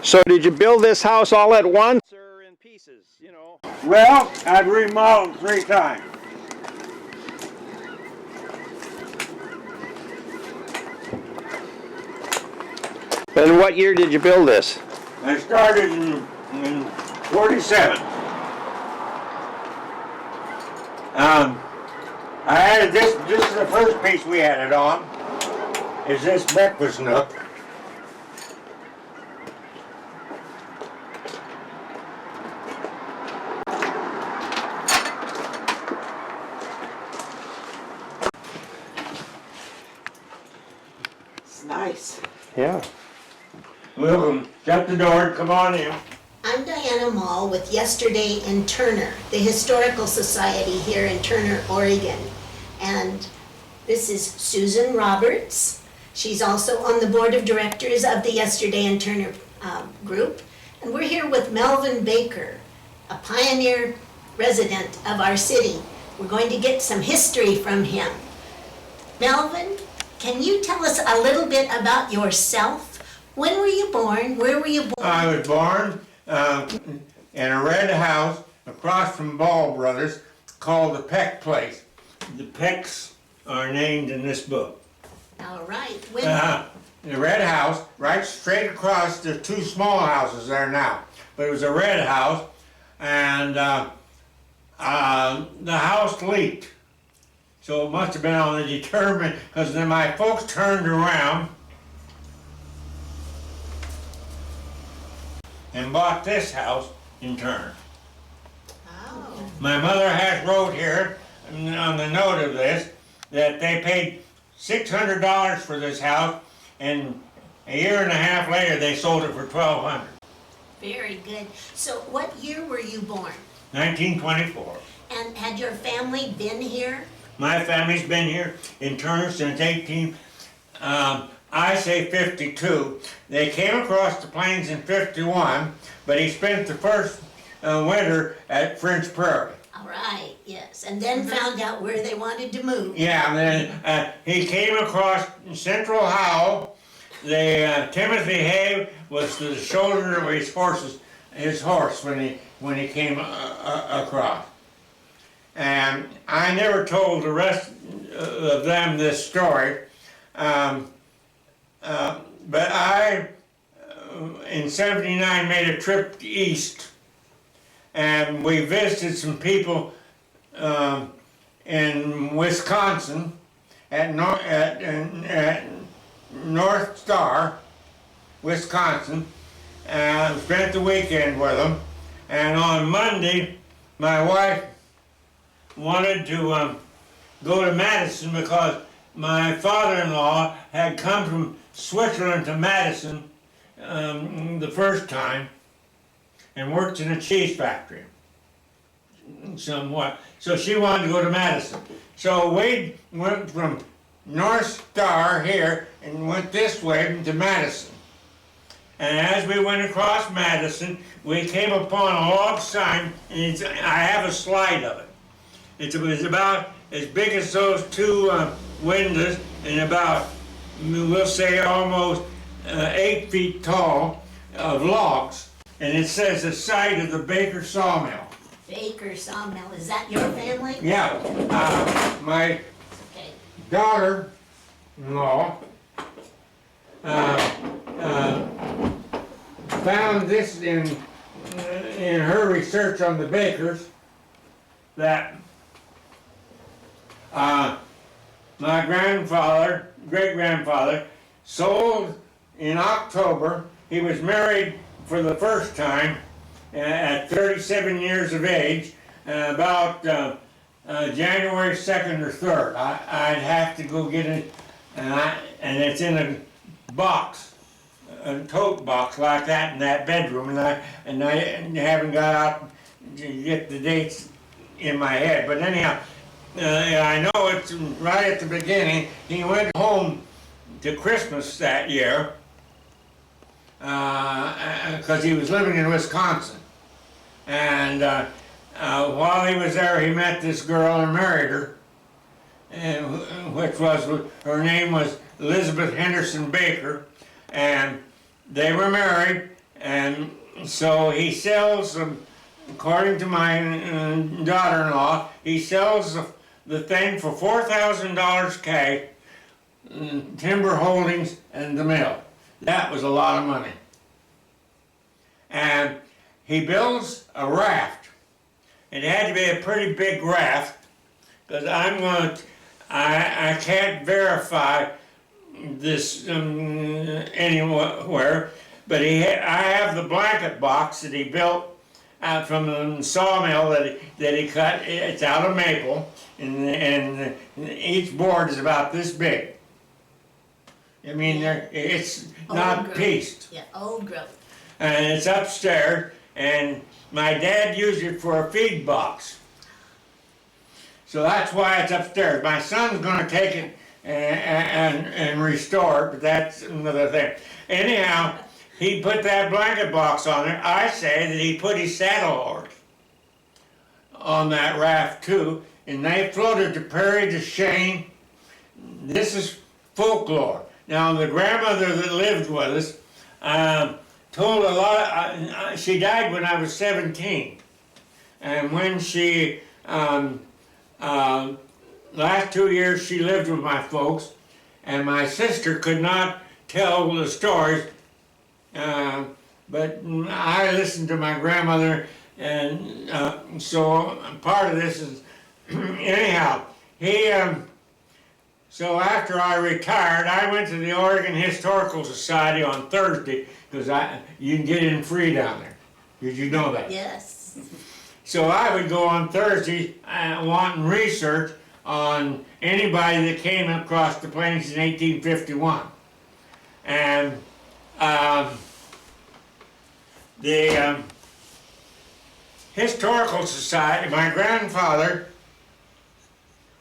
So did you build this house all at once or in pieces, you know? Well, I've remodeled 3 times. And what year did you build this? I started in 47. I had this is the first piece we had it on, is this breakfast nook. It's nice. Yeah. Welcome, shut the door, come on in. I'm Diana Mall with Yesterday in Turner, the Historical Society here in Turner, Oregon. And this is Susan Roberts. She's also on the board of directors of the Yesterday in Turner group. And we're here with Melvin Baker, a pioneer resident of our city. We're going to get some history from him. Melvin, can you tell us a little bit about yourself? When were you born? Where were you born? I was born in a red house across from Ball Brothers called the Peck Place. The Pecks are named in this book. All right. When? The red house, right straight across the 2 small houses there now. But it was a red house, and the house leaked. So it must have been on the determined, because then my folks turned around and bought this house in Turner. Oh. My mother has wrote here on the note of this that they paid $600 for this house, and a year and a half later they sold it for $1,200. Very good. So what year were you born? 1924. And had your family been here? My family's been here in Turner since I say 52. They came across the plains in 51, but he spent the first winter at French Prairie. All right, yes. And then found out where they wanted to move. Yeah, and then he came across Central Howell. Timothy Hay was the shoulder of his horse when he came across. And I never told the rest of them this story. But I, in '79, made a trip east, and we visited some people in Wisconsin at North Star, Wisconsin, and spent the weekend with them. And on Monday, my wife wanted to go to Madison because my father-in-law had come from Switzerland to Madison the first time and worked in a cheese factory somewhat. So she wanted to go to Madison. So we went from North Star here and went this way to Madison. And as we went across Madison, we came upon a log sign, and I have a slide of it. It was about as big as those 2 windows and about, we'll say, almost 8 feet tall of logs. And it says the site of the Baker Sawmill. Baker Sawmill. Is that your family? Yeah. My Okay. daughter-in-law found this in her research on the Bakers, that my great-grandfather, sold in October. He was married for the first time at 37 years of age, about January 2nd or 3rd. I'd have to go get it, and it's in a box, a tote box like that in that bedroom, and I haven't got out to get the dates in my head. But anyhow, I know it's right at the beginning. He went home to Christmas that year because he was living in Wisconsin. And while he was there, he met this girl and married her, and her name was Elizabeth Henderson Baker, and they were married And so he sells them, according to my daughter-in-law, he sells the thing for $4,000 cash, timber holdings and the mill. That was a lot of money. And he builds a raft. It had to be a pretty big raft, because I can't verify this anywhere, but I have the blanket box that he built from the sawmill that he cut. It's out of maple, and each board is about this big. I mean, it's not pieced. Yeah, old growth. And it's upstairs, and my dad used it for a feed box. So that's why it's upstairs. My son's gonna take it and restore it, but that's another thing. Anyhow, he put that blanket box on there. I say that he put his saddle horse on that raft too, and they floated to Prairie du Chien. This is folklore. Now, the grandmother that lived with us told a lot. She died when I was 17, and when she last 2 years she lived with my folks, and my sister could not tell the stories, but I listened to my grandmother, and so part of this is anyhow. So after I retired, I went to the Oregon Historical Society on Thursday, because you can get in free down there. Did you know that? Yes. So I would go on Thursday wanting research on anybody that came across the plains in 1851. And the Historical Society, my grandfather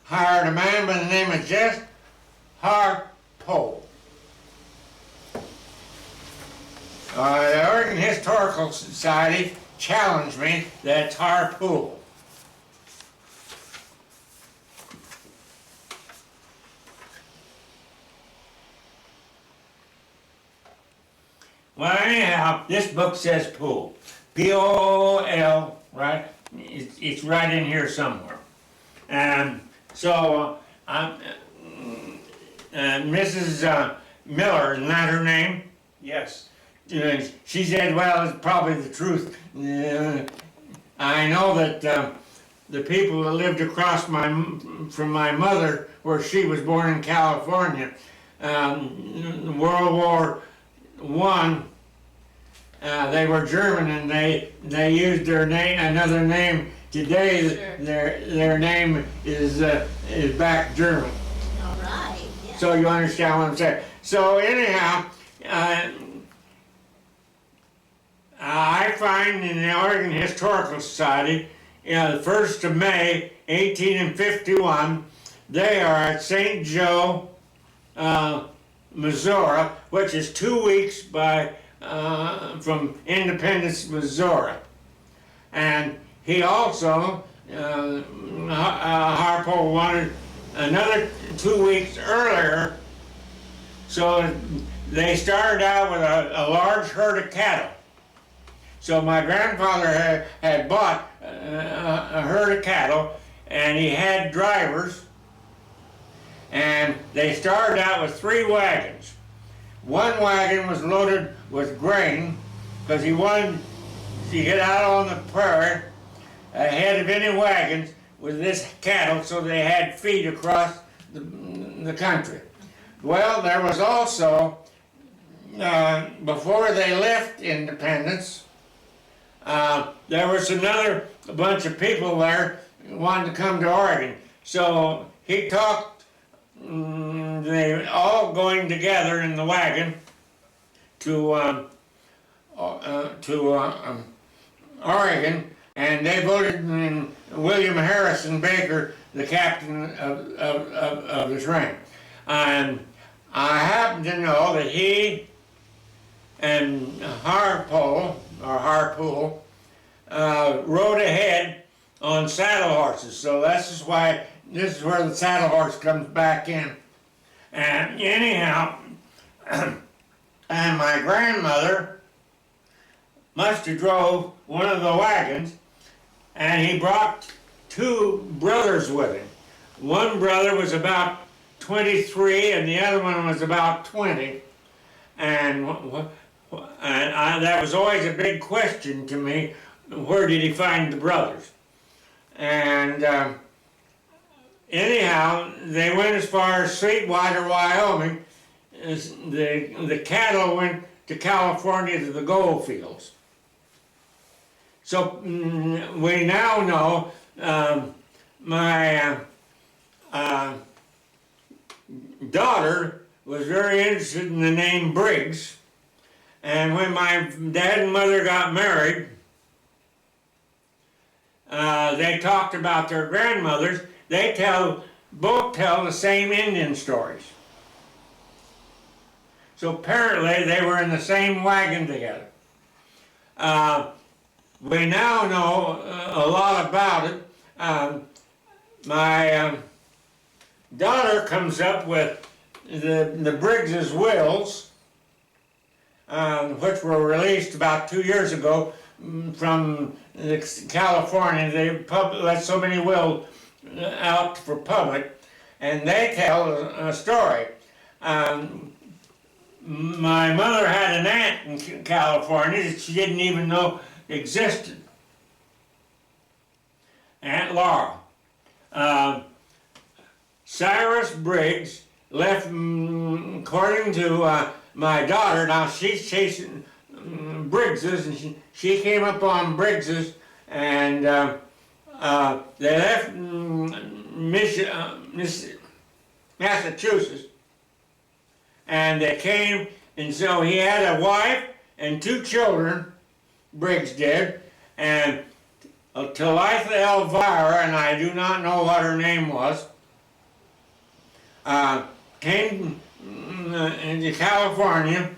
hired a man by the name of Jess Harpo. The Oregon Historical Society challenged me that it's Harpool. Well, anyhow, this book says pool. P-O-O-L, right? It's right in here somewhere. And so, Mrs. Miller, isn't that her name? Yes. She said, well, it's probably the truth. I know that the people that lived across from my mother, where she was born in California, World War I, they were German, and they used their name, another name. Today, Sure. their name is back German. All right. Yeah. So you understand what I'm saying. So anyhow, I find in the Oregon Historical Society, the 1st of May, 1851, they are at St. Joe, Missouri, which is 2 weeks from Independence, Missouri. And he also, Harpo wanted another 2 weeks earlier, so they started out with a large herd of cattle. So my grandfather had bought a herd of cattle, and he had drivers, and they started out with 3 wagons. One wagon was loaded with grain, because he wanted to get out on the prairie ahead of any wagons with this cattle, so they had feed across the country. Well, there was also, before they left Independence, there was another bunch of people there wanting to come to Oregon. So he talked, they all going together in the wagon to Oregon, and they voted in William Harrison Baker the captain of the train. And I happen to know that he and Harpool rode ahead on saddle horses. So this is where the saddle horse comes back in. And anyhow, and my grandmother must have drove one of the wagons, and he brought two brothers with him. One brother was about 23 and the other one was about 20. And that was always a big question to me, where did he find the brothers? And anyhow, they went as far as Sweetwater, Wyoming. The cattle went to California to the gold fields. So we now know my daughter was very interested in the name Briggs, and when my dad and mother got married, they talked about their grandmothers. They both tell the same Indian stories. So apparently they were in the same wagon together. We now know a lot about it. My daughter comes up with the Briggs's wills, which were released about 2 years ago from California. They let so many wills out for public, and they tell a story. My mother had an aunt in California that she didn't even know existed. Aunt Laura. Cyrus Briggs left, according to my daughter, now she's chasing Briggses, and she came up on Briggses, and they left Massachusetts, and they came, and so he had a wife and two children, Briggs did, and Talitha Elvira, and I do not know what her name was, came into California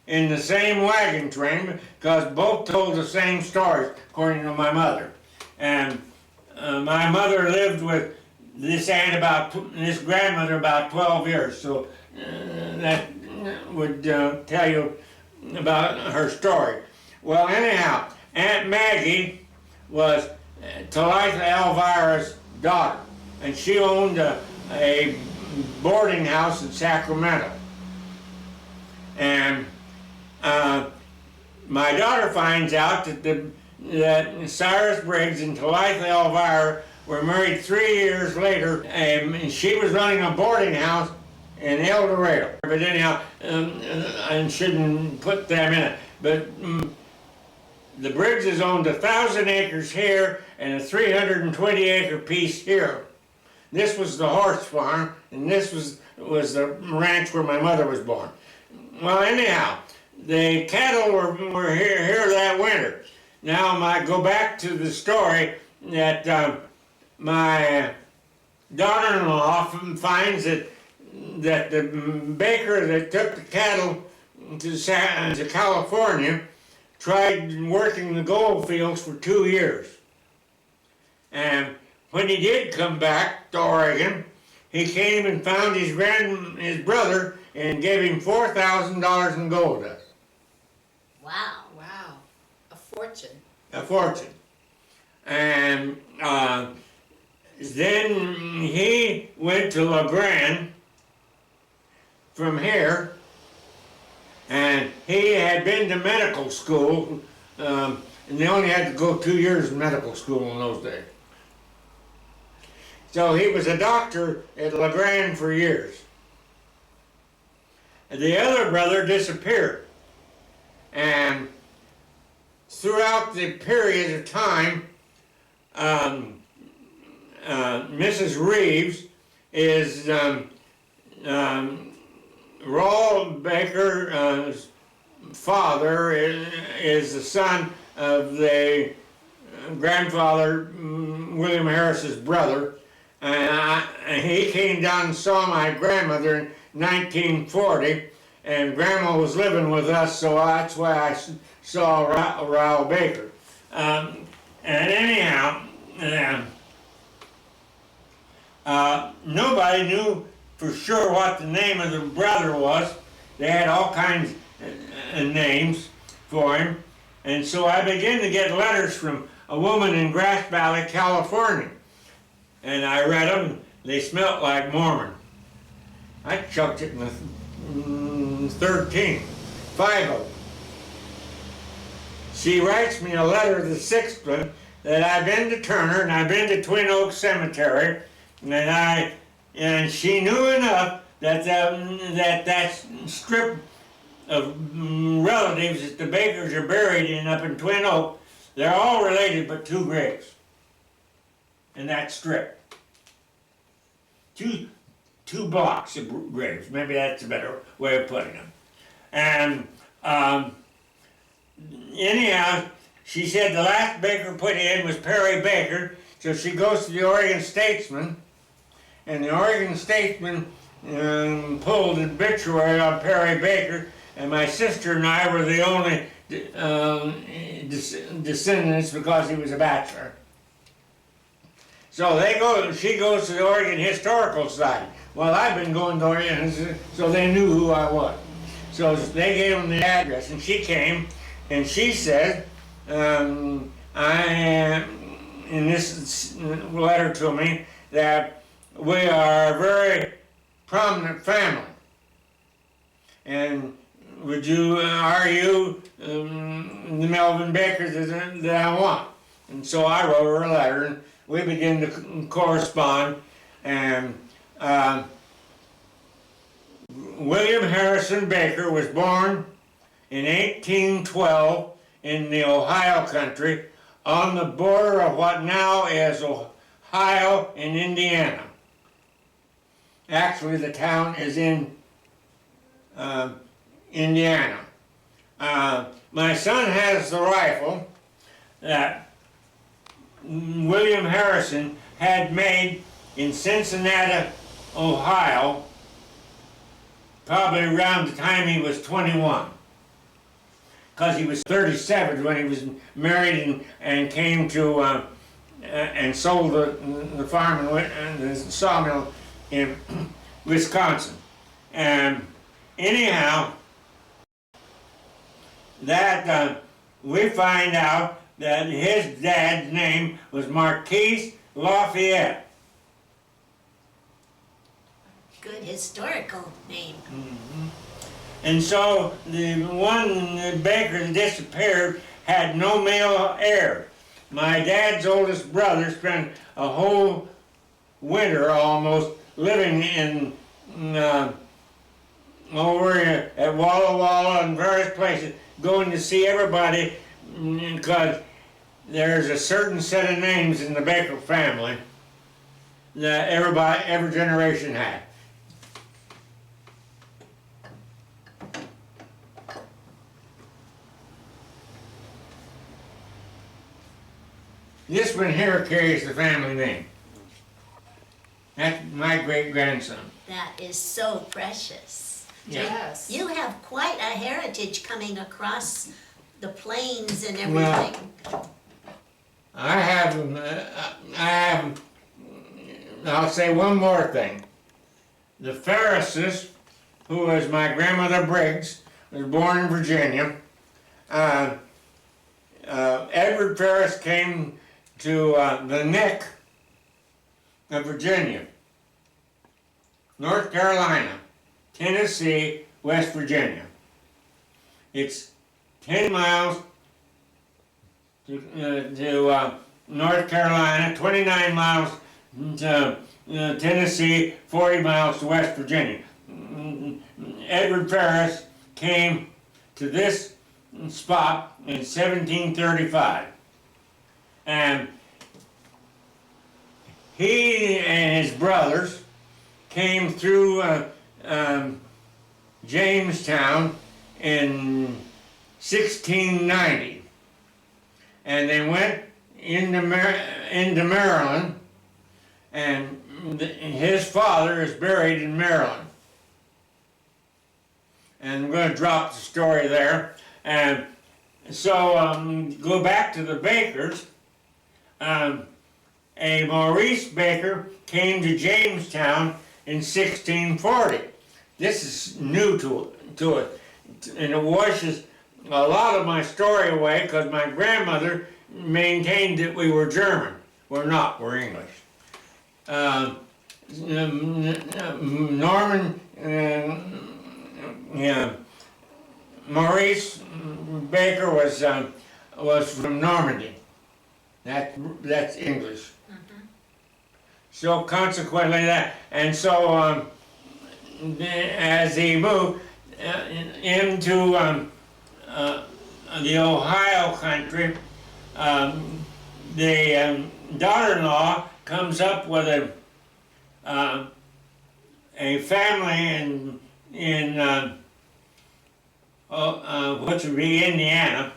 in the same wagon train, because both told the same stories, according to my mother. And my mother lived with this this grandmother about 12 years, so that would tell you about her story. Well, anyhow, Aunt Maggie was Talitha Elvira's daughter, and she owned a boarding house in Sacramento. And my daughter finds out that Cyrus Briggs and Talitha Elvira were married 3 years later, and she was running a boarding house in El Dorado. But anyhow, I shouldn't put them in it, but the Briggses owned 1,000 acres here and a 320-acre piece here. This was the horse farm, and this was the ranch where my mother was born. Well, anyhow, the cattle were here that winter. Now, go back to the story that my daughter-in-law finds that the baker that took the cattle to California tried working the gold fields for 2 years. And when he did come back to Oregon, he came and found his brother and gave him $4,000 in gold dust. Wow. Wow. A fortune. A fortune. And then he went to La Grande from here, and he had been to medical school, and they only had to go 2 years in medical school in those days. So he was a doctor at La Grande for years. And the other brother disappeared. And throughout the period of time, Mrs. Reeves is Raul Baker's father is the son of the grandfather, William Harris's brother. And he came down and saw my grandmother in 1940, and Grandma was living with us, so that's why I saw Raul Baker. And anyhow, nobody knew for sure what the name of the brother was. They had all kinds of names. for him. And so I began to get letters from a woman in Grass Valley, California. And I read them. They smelt like Mormon. I chucked it in the 13, 5 of them. She writes me a letter, the 6th one, that I've been to Turner and I've been to Twin Oaks Cemetery, and she knew enough that that strip of relatives that the Bakers are buried in up in Twin Oaks, they're all related but 2 graves in that strip. Two blocks of graves. Maybe that's a better way of putting them. And anyhow, she said the last Baker put in was Perry Baker, so she goes to the Oregon Statesman, and the Oregon Statesman pulled an obituary on Perry Baker, and my sister and I were the only descendants because he was a bachelor. So she goes to the Oregon Historical Society. Well, I've been going to Oregon, so they knew who I was. So they gave them the address, and she came, and she said, in this letter to me, that we are a very prominent family. And are you the Melvin Baker that I want? And so I wrote her a letter, and we began to correspond, and William Harrison Baker was born in 1812 in the Ohio country on the border of what now is Ohio and Indiana. Actually, the town is in Indiana. My son has the rifle that William Harrison had made in Cincinnati, Ohio, probably around the time he was 21. Because he was 37 when he was married and came to and sold the farm and the sawmill in Wisconsin. And anyhow, that we find out that his dad's name was Marquis Lafayette. Good historical name. Mm-hmm. And so the one Baker that disappeared had no male heir. My dad's oldest brother spent a whole winter almost living in over at Walla Walla and various places, going to see everybody, because there's a certain set of names in the Baker family that every generation had. This one here carries the family name. That's my great-grandson. That is so precious. Yes. You have quite a heritage coming across the plains and everything. Well, I'll say one more thing. The Ferrises, who was my grandmother Briggs, was born in Virginia. Edward Ferris came to the Neck of Virginia, North Carolina, Tennessee, West Virginia. It's 10 miles to North Carolina, 29 miles to Tennessee, 40 miles to West Virginia. Edward Ferris came to this spot in 1735. And he and his brothers came through Jamestown in 1690, and they went into Maryland, and his father is buried in Maryland. And I'm going to drop the story there. And so go back to the Bakers. A Maurice Baker came to Jamestown in 1640. This is new to it, and it washes a lot of my story away because my grandmother maintained that we were German. We're not, we're English. Norman, yeah, Maurice Baker was from Normandy. That's English. So consequently and so as he moved into the Ohio country, the daughter-in-law comes up with a family in which would be Indiana.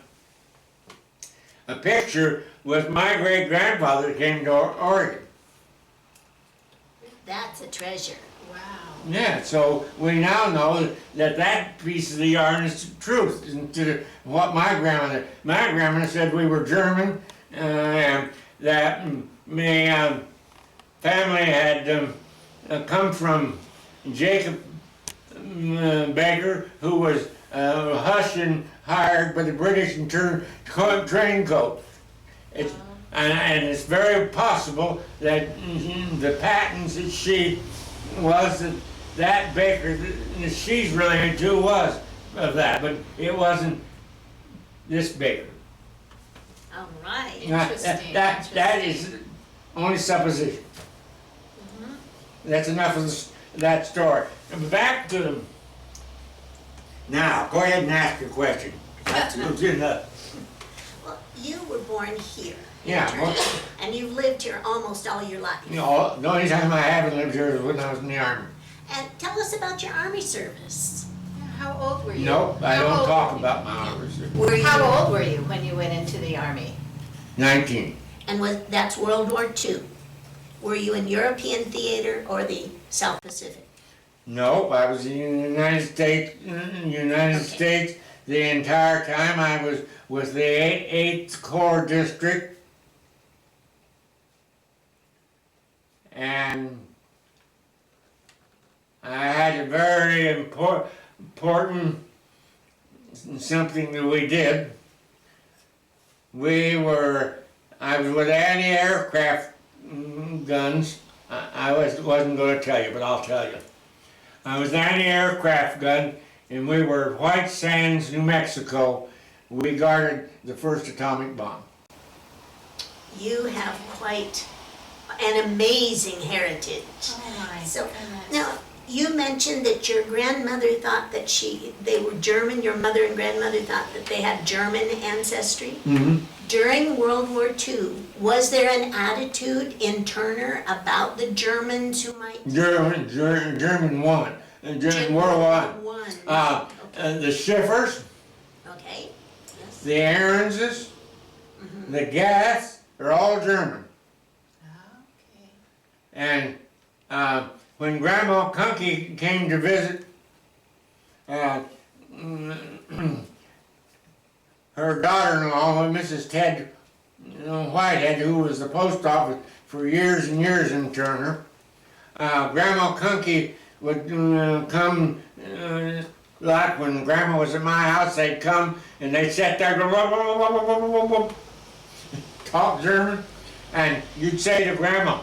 A picture with my great-grandfather came to Oregon. That's a treasure. Wow. Yeah, so we now know that piece of the yarn is the truth, to what my grandmother said we were German, and that my family had come from Jacob Baker, who was Huston hired by the British and train coat. And it's very possible that the patents that she was, that Baker that she's related to was of that, but it wasn't this Baker. All right. Interesting. That is only supposition. That's enough of that story. Back to them. Now, go ahead and ask your question. That's good enough. Well, you were born here. in Yeah, Turkey, well- and you've lived here almost all your life. You know, the only time I haven't lived here is when I was in the Army. And tell us about your Army service. How old were you? Nope, I How don't old- talk about my Army. Were you, How old were you when you went into the Army? 19. And that's World War II. Were you in European theater or the South Pacific? Nope, I was in the United States the entire time. I was with the 8th Corps District. And I had a very important something that we did. I was with anti-aircraft guns. I wasn't going to tell you, but I'll tell you. I was anti-aircraft gun, and we were at White Sands, New Mexico. We guarded the first atomic bomb. You have quite an amazing heritage. Oh my So, goodness. now, you mentioned that your grandmother thought that they were German, your mother and grandmother thought that they had German ancestry. Mm-hmm. During World War II, was there an attitude in Turner about the Germans who might... German one. World War I. The Schiffers, Okay, yes. the Aaronses, the Gaths, they're all German. Okay. And when Grandma Kunke came to visit, her daughter-in-law, Mrs. Ted Whitehead, who was the post office for years and years in Turner, Grandma Kunke would come, like when Grandma was at my house, they'd come and they'd sit there, go, talk German, and you'd say to Grandma,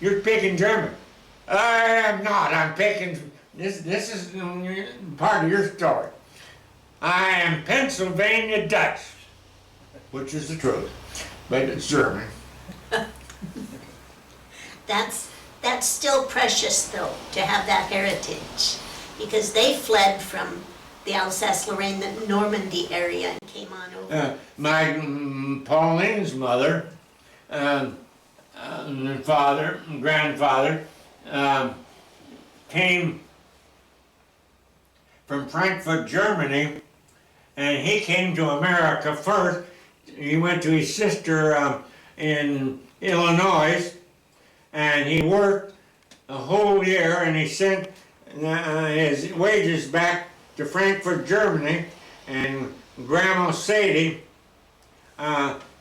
"You're speaking German." "I am not, I'm speaking, this is part of your story. I am Pennsylvania Dutch," which is the truth, but it's German. That's still precious, though, to have that heritage, because they fled from the Alsace-Lorraine, the Normandy area, and came on over. My Pauline's mother, and grandfather, came from Frankfurt, Germany, and he came to America first. He went to his sister in Illinois, and he worked a whole year, and he sent his wages back to Frankfurt, Germany, and Grandma Sadie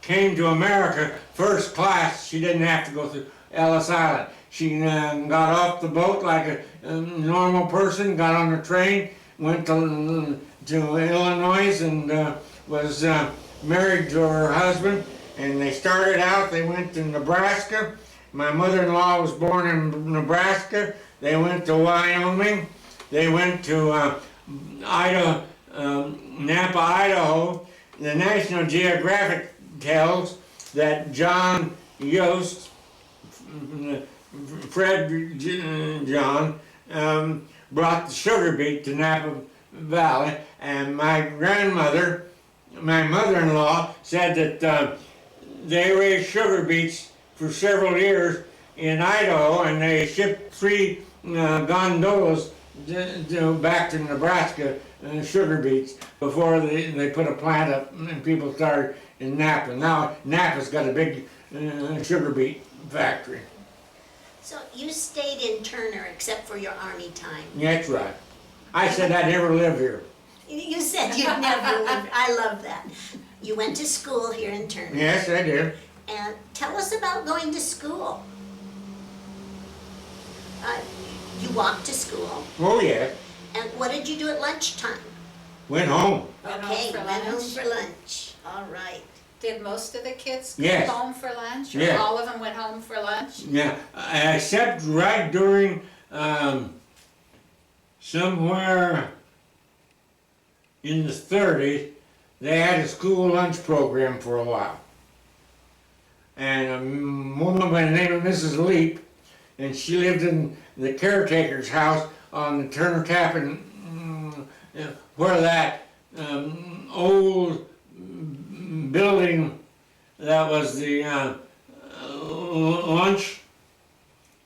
came to America first class. She didn't have to go through Ellis Island. She got off the boat like a normal person, got on the train, went to to Illinois and was married to her husband. And they started out, they went to Nebraska. My mother-in-law was born in Nebraska. They went to Wyoming. They went to Idaho, Napa, Idaho. The National Geographic tells that John Yost, Fred John, brought the sugar beet to Napa Valley, and my grandmother, my mother-in-law, said that they raised sugar beets for several years in Idaho, and they shipped 3 gondolas back to Nebraska, sugar beets, before they put a plant up and people started in Napa. Now Napa's got a big sugar beet factory. So you stayed in Turner except for your Army time. That's right. I said I'd never live here. You said you'd never lived. I love that. You went to school here in Turner. Yes, I did. And tell us about going to school. You walked to school. Oh yeah. And what did you do at lunchtime? Went home. Went home Okay, for went home lunch? for lunch. All right. Did most of the kids go Yes. home for lunch? Or Yes. all of them went home for lunch? Yeah, except right during somewhere in the 30s, they had a school lunch program for a while. And a woman by the name of Mrs. Leap, and she lived in the caretaker's house on the Turner Tappan, where that old building that was the lunch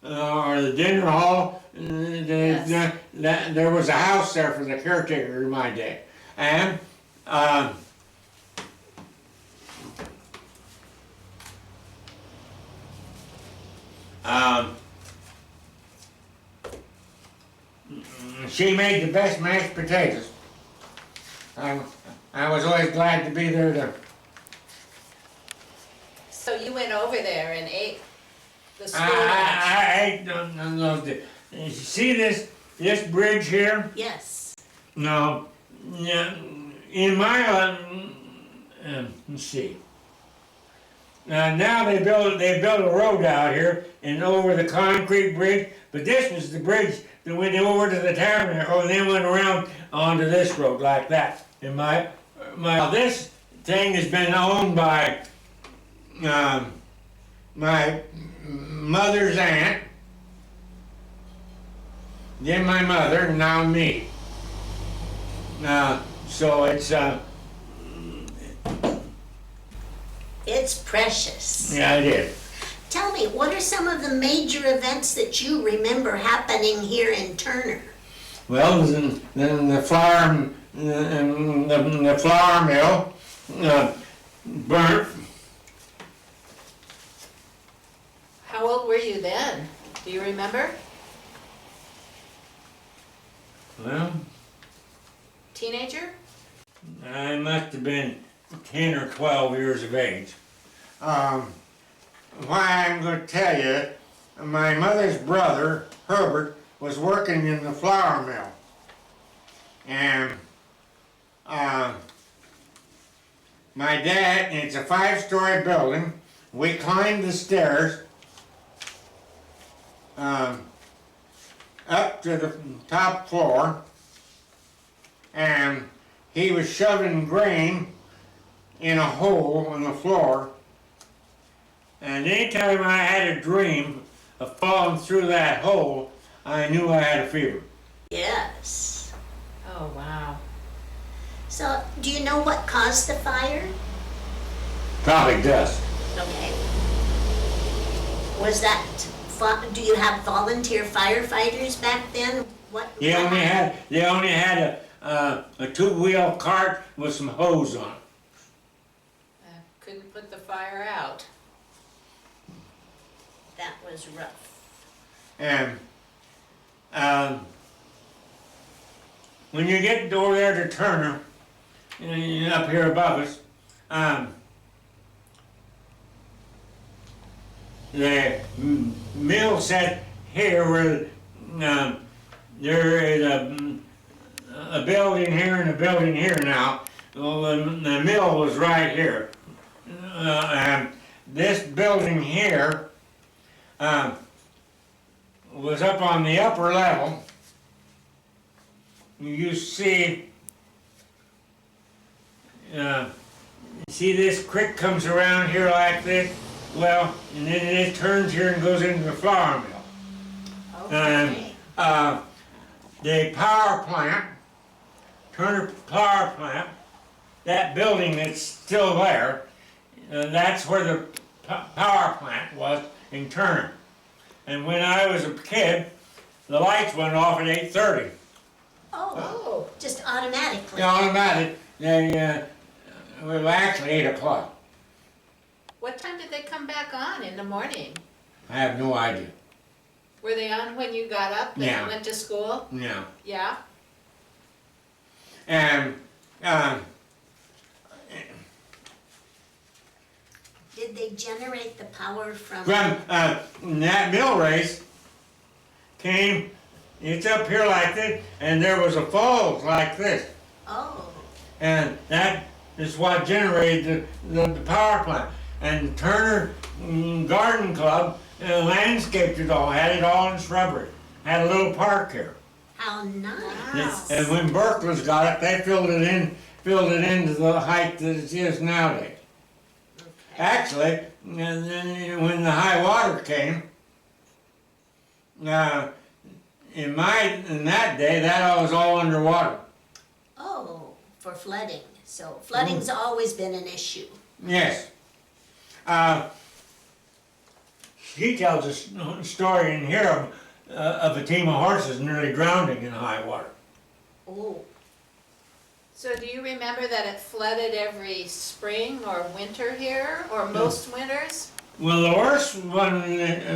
or the dinner hall, Yes. there was a house there for the caretaker in my day. And she made the best mashed potatoes. I was always glad to be there to. So you went over there and ate the school lunch? I loved it. You see this bridge here? Yes. No, yeah, in my let's see. Now they built a road out here and over the concrete bridge, but this was the bridge that went over to the tabernacle and then went around onto this road like that. And my this thing has been owned by my mother's aunt, then my mother, and now me. So It's precious. yeah, it is. Tell me, what are some of the major events that you remember happening here in Turner? Well, then the flour, the flour mill burnt. How old were you then? Do you remember? Well, Teenager? I must have been 10 or 12 years of age. Why I'm going to tell you, my mother's brother, Herbert, was working in the flour mill. And my dad, and it's a 5-story building, we climbed the stairs up to the top floor, and he was shoving grain in a hole in the floor. And anytime I had a dream of falling through that hole, I knew I had a fever. Yes. Oh, wow. So, do you know what caused the fire? Probably dust. Okay. Was that, do you have volunteer firefighters back then? What? They only had a 2-wheel cart with some hose on it. Couldn't put the fire out. That was rough. And when you get over there to Turner, up here above us, the mill set here where there is a building here and a building here now. Well, the mill was right here. And this building here was up on the upper level. You see this creek comes around here like this? Well, and then it turns here and goes into the flour mill. Okay. And the power plant, Turner Power Plant, that building that's still there, that's where the power plant was in Turner. And when I was a kid, the lights went off at 8:30. Oh, just automatically. Automatic. They well, actually 8 o'clock. What time did they come back on in the morning? I have no idea. Were they on when you got up and Yeah. went to school? Yeah. Yeah? And Did they generate the power from? from that mill race came, it's up here like this, and there was a falls like this. Oh, And that is what generated the power plant. And Turner Garden Club landscaped it all, had it all in shrubbery. Had a little park here. how nice. And when Berkeley's got it, they filled it into the height that it is nowadays. Okay. Actually, and then when the high water came, in that day, that was all underwater. Oh, for flooding. So flooding's always been an issue. Yes. He tells a story in here of a team of horses nearly drowning in high water. Oh, So do you remember that it flooded every spring or winter here, or most winters? Well, the worst one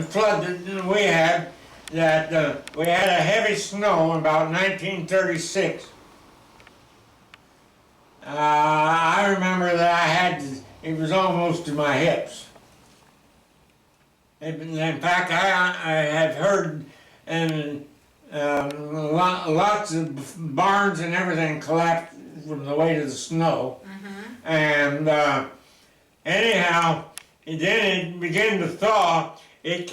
flood that we had, we had a heavy snow in about 1936. I remember that it was almost to my hips. In fact, I have heard and lots of barns and everything collapsed from the weight of the snow. And anyhow, then it began to thaw. They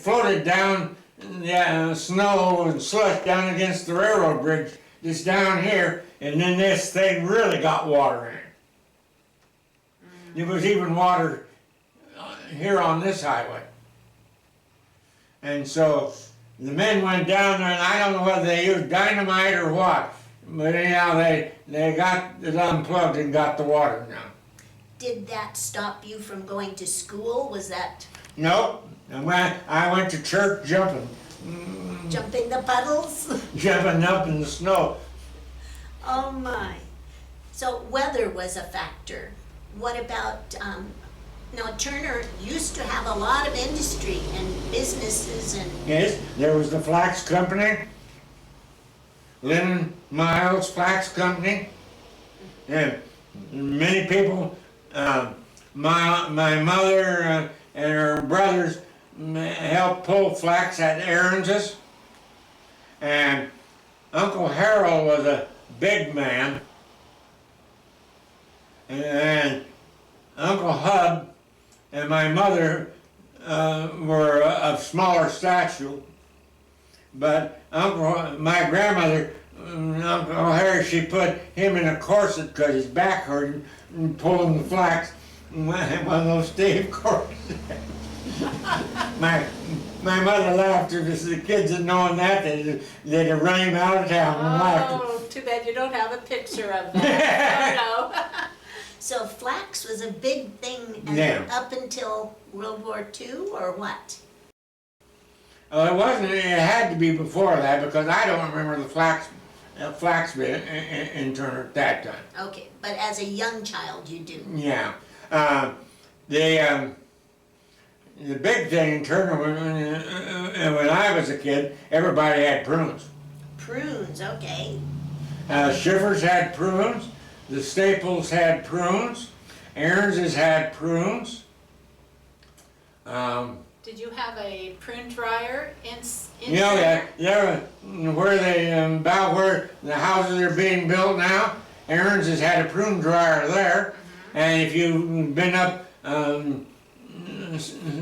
floated down the snow and slush down against the railroad bridge just down here, and then this thing really got water in it. There was even water here on this highway. And so the men went down there, and I don't know whether they used dynamite or what, but anyhow, they got it unplugged and got the water down. did that stop you from going to school? Was that Nope. And when I went to church jumping jumping the puddles? jumping up in the snow. Oh my. So weather was a factor. What about, now Turner used to have a lot of industry and businesses and, Yes, there was the Flax Company, Lynn Miles Flax Company, and many people, my mother and her brothers helped pull flax at Aaron's, and Uncle Harold was a big man, and Uncle Hub and my mother were of smaller stature, but my grandmother, Uncle Harry, she put him in a corset because his back hurt and pulling the flax, one of those Steve corsets. My mother laughed because the kids had known that, they'd have run him out of town and laughed. Oh, too bad you don't have a picture of that. Oh, no. so flax was a big thing Yeah. up until World War II or what? It wasn't, it had to be before that because I don't remember the flax bit in Turner at that time. Okay, but as a young child you do. Yeah. The big thing in Turner, when I was a kid, everybody had prunes. Prunes, okay. Schiffers had prunes, the Staples had prunes, Aaron's had prunes. Did you have a prune dryer in You know, Turner? there, where they, about where the houses are being built now, Aaron's has had a prune dryer there. And if you've been up,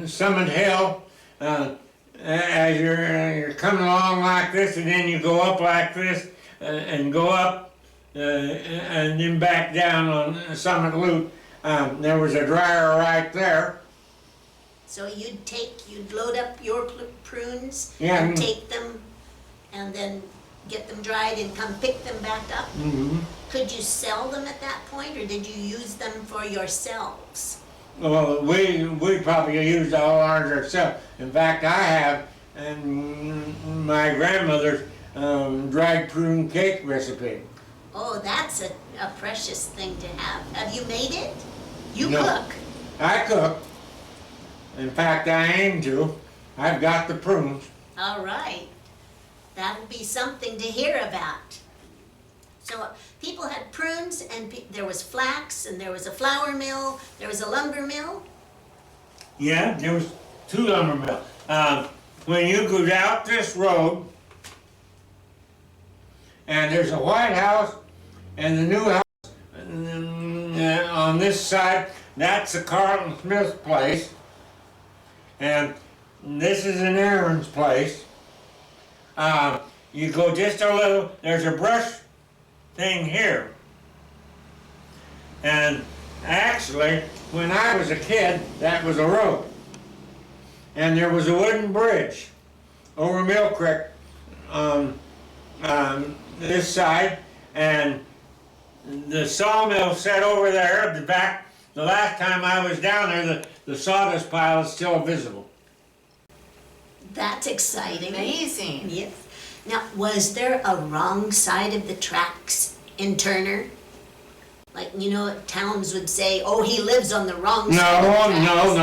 Summit Hill, as you're coming along like this, and then you go up like this, and go up, and then back down on Summit Loop, there was a dryer right there. So you'd load up your prunes Yeah. and take them and then get them dried and come pick them back up? Mm-hmm. Could you sell them at that point, or did you use them for yourselves? Well, we probably used all ours ourselves. In fact, I have, and my grandmother's dried prune cake recipe. Oh, that's a precious thing to have. Have you made it? You No. cook. I cook. In fact, I aim to. I've got the prunes. All right. That'll be something to hear about. So people had prunes, and there was flax, and there was a flour mill, there was a lumber mill. Yeah, there was 2 lumber mills. When you go out this road, and there's a White House and the new house on this side, that's the Carlton Smith place. And this is an Aaron's place. You go just a little, there's a brush thing here. And actually, when I was a kid, that was a road. And there was a wooden bridge over Mill Creek on this side, and the sawmill set over there. The last time I was down there, the sawdust pile is still visible. That's exciting. Amazing. Yes. Now, was there a wrong side of the tracks in Turner? Like, towns would say, oh, he lives on the wrong side of the tracks.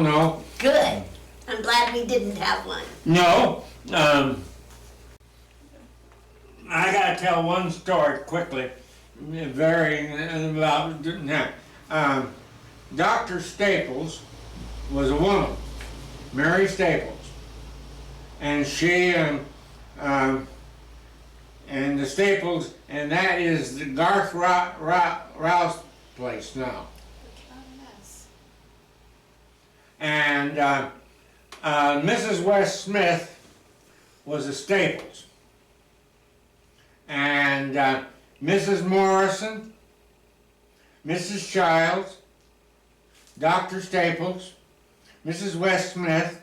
No. Good. I'm glad we didn't have one. No. I gotta tell one story quickly. Dr. Staples was a woman, Mary Staples, and she and the Staples, and that is the Garth Rouse place now. And Mrs. West Smith was a Staples. And Mrs. Morrison, Mrs. Childs, Dr. Staples, Mrs. West Smith,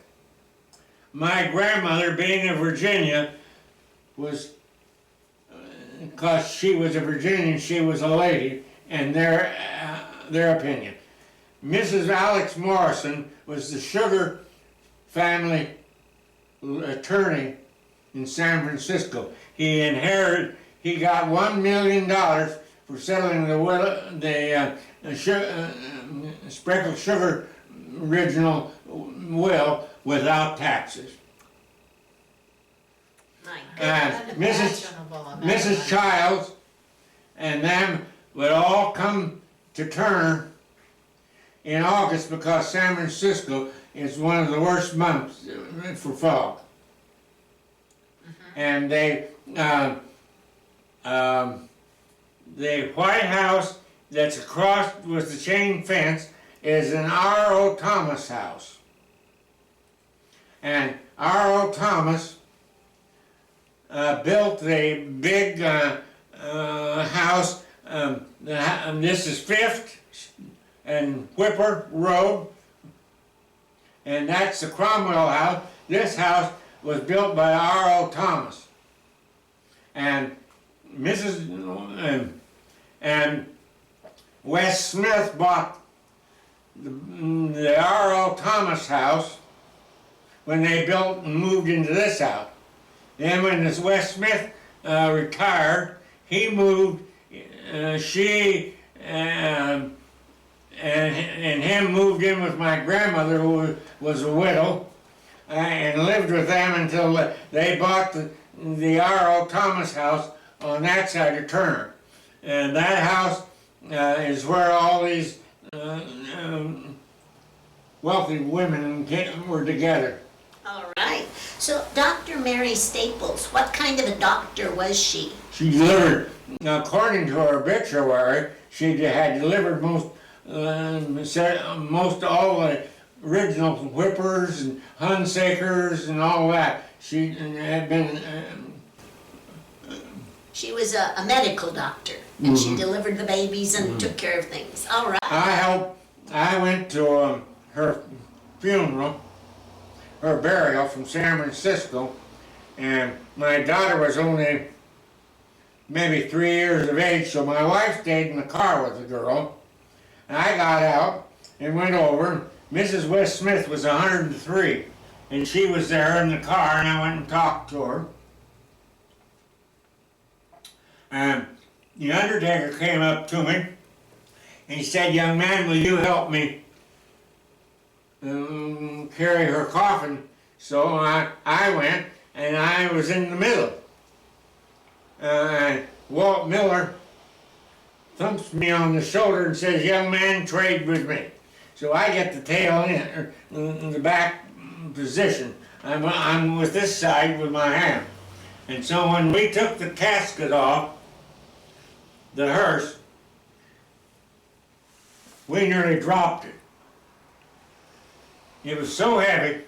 my grandmother, being a Virginia, was, because she was a Virginian, she was a lady, and their opinion. Mrs. Alex Morrison was the Sugar family attorney in San Francisco. He got $1 million for settling the sprinkled sugar original will without taxes. My And Unimaginable amount of Mrs. money. Childs and them would all come to Turner in August because San Francisco is one of the worst months for fog. And the White House that's across with the chain fence is an R.O. Thomas house. And R.O. Thomas built the big house. This is 5th and Whipper Road, and that's the Cromwell house. This house was built by R.O. Thomas. And and Wes Smith bought the R.O. Thomas house when they built and moved into this house. Then when this Wes Smith retired, he moved, she and him moved in with my grandmother, who was a widow, and lived with them until they bought the R.O. Thomas house on that side of Turner. And that house is where all these wealthy women were together. All right. So Dr. Mary Staples, what kind of a doctor was she? She delivered, according to her obituary, she had delivered most all the original whippers and Hunsakers and all that. She had been. She was a medical doctor, and she delivered the babies and took care of things. All right. I went to her funeral, her burial from San Francisco, and my daughter was only maybe 3 years of age, so my wife stayed in the car with the girl. And I got out and went over. Mrs. West Smith was 103, and she was there in the car, and I went and talked to her. And the undertaker came up to me, and he said, "Young man, will you help me carry her coffin?" So I went, and I was in the middle. And Walt Miller thumps me on the shoulder and says, "Young man, trade with me." So I get the tail in the back position. I'm with this side with my hand. And so when we took the casket off the hearse, we nearly dropped it. It was so heavy,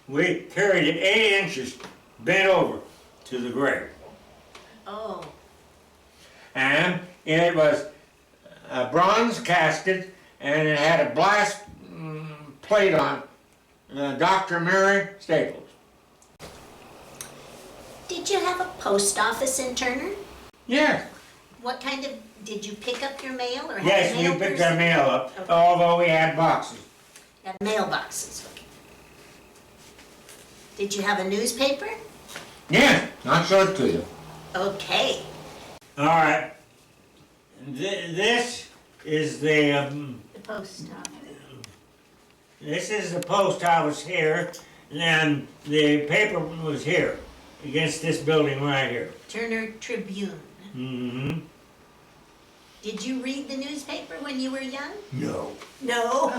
we carried it 8 inches bent over to the grave. Oh. And it was a bronze casket, and it had a brass plate on Dr. Mary Staples. Did you have a post office in Turner? Yes. What kind of, did you pick up your mail or have Yes, a mail you picked person? our mail up, Okay. although we had boxes. Had mailboxes, okay. Did you have a newspaper? Yes, I'll show it to you. Okay. All right. This is the The post office. this is the post office here, and the paper was here, against this building right here. Turner Tribune. Mm-hmm. Did you read the newspaper when you were young? No. No.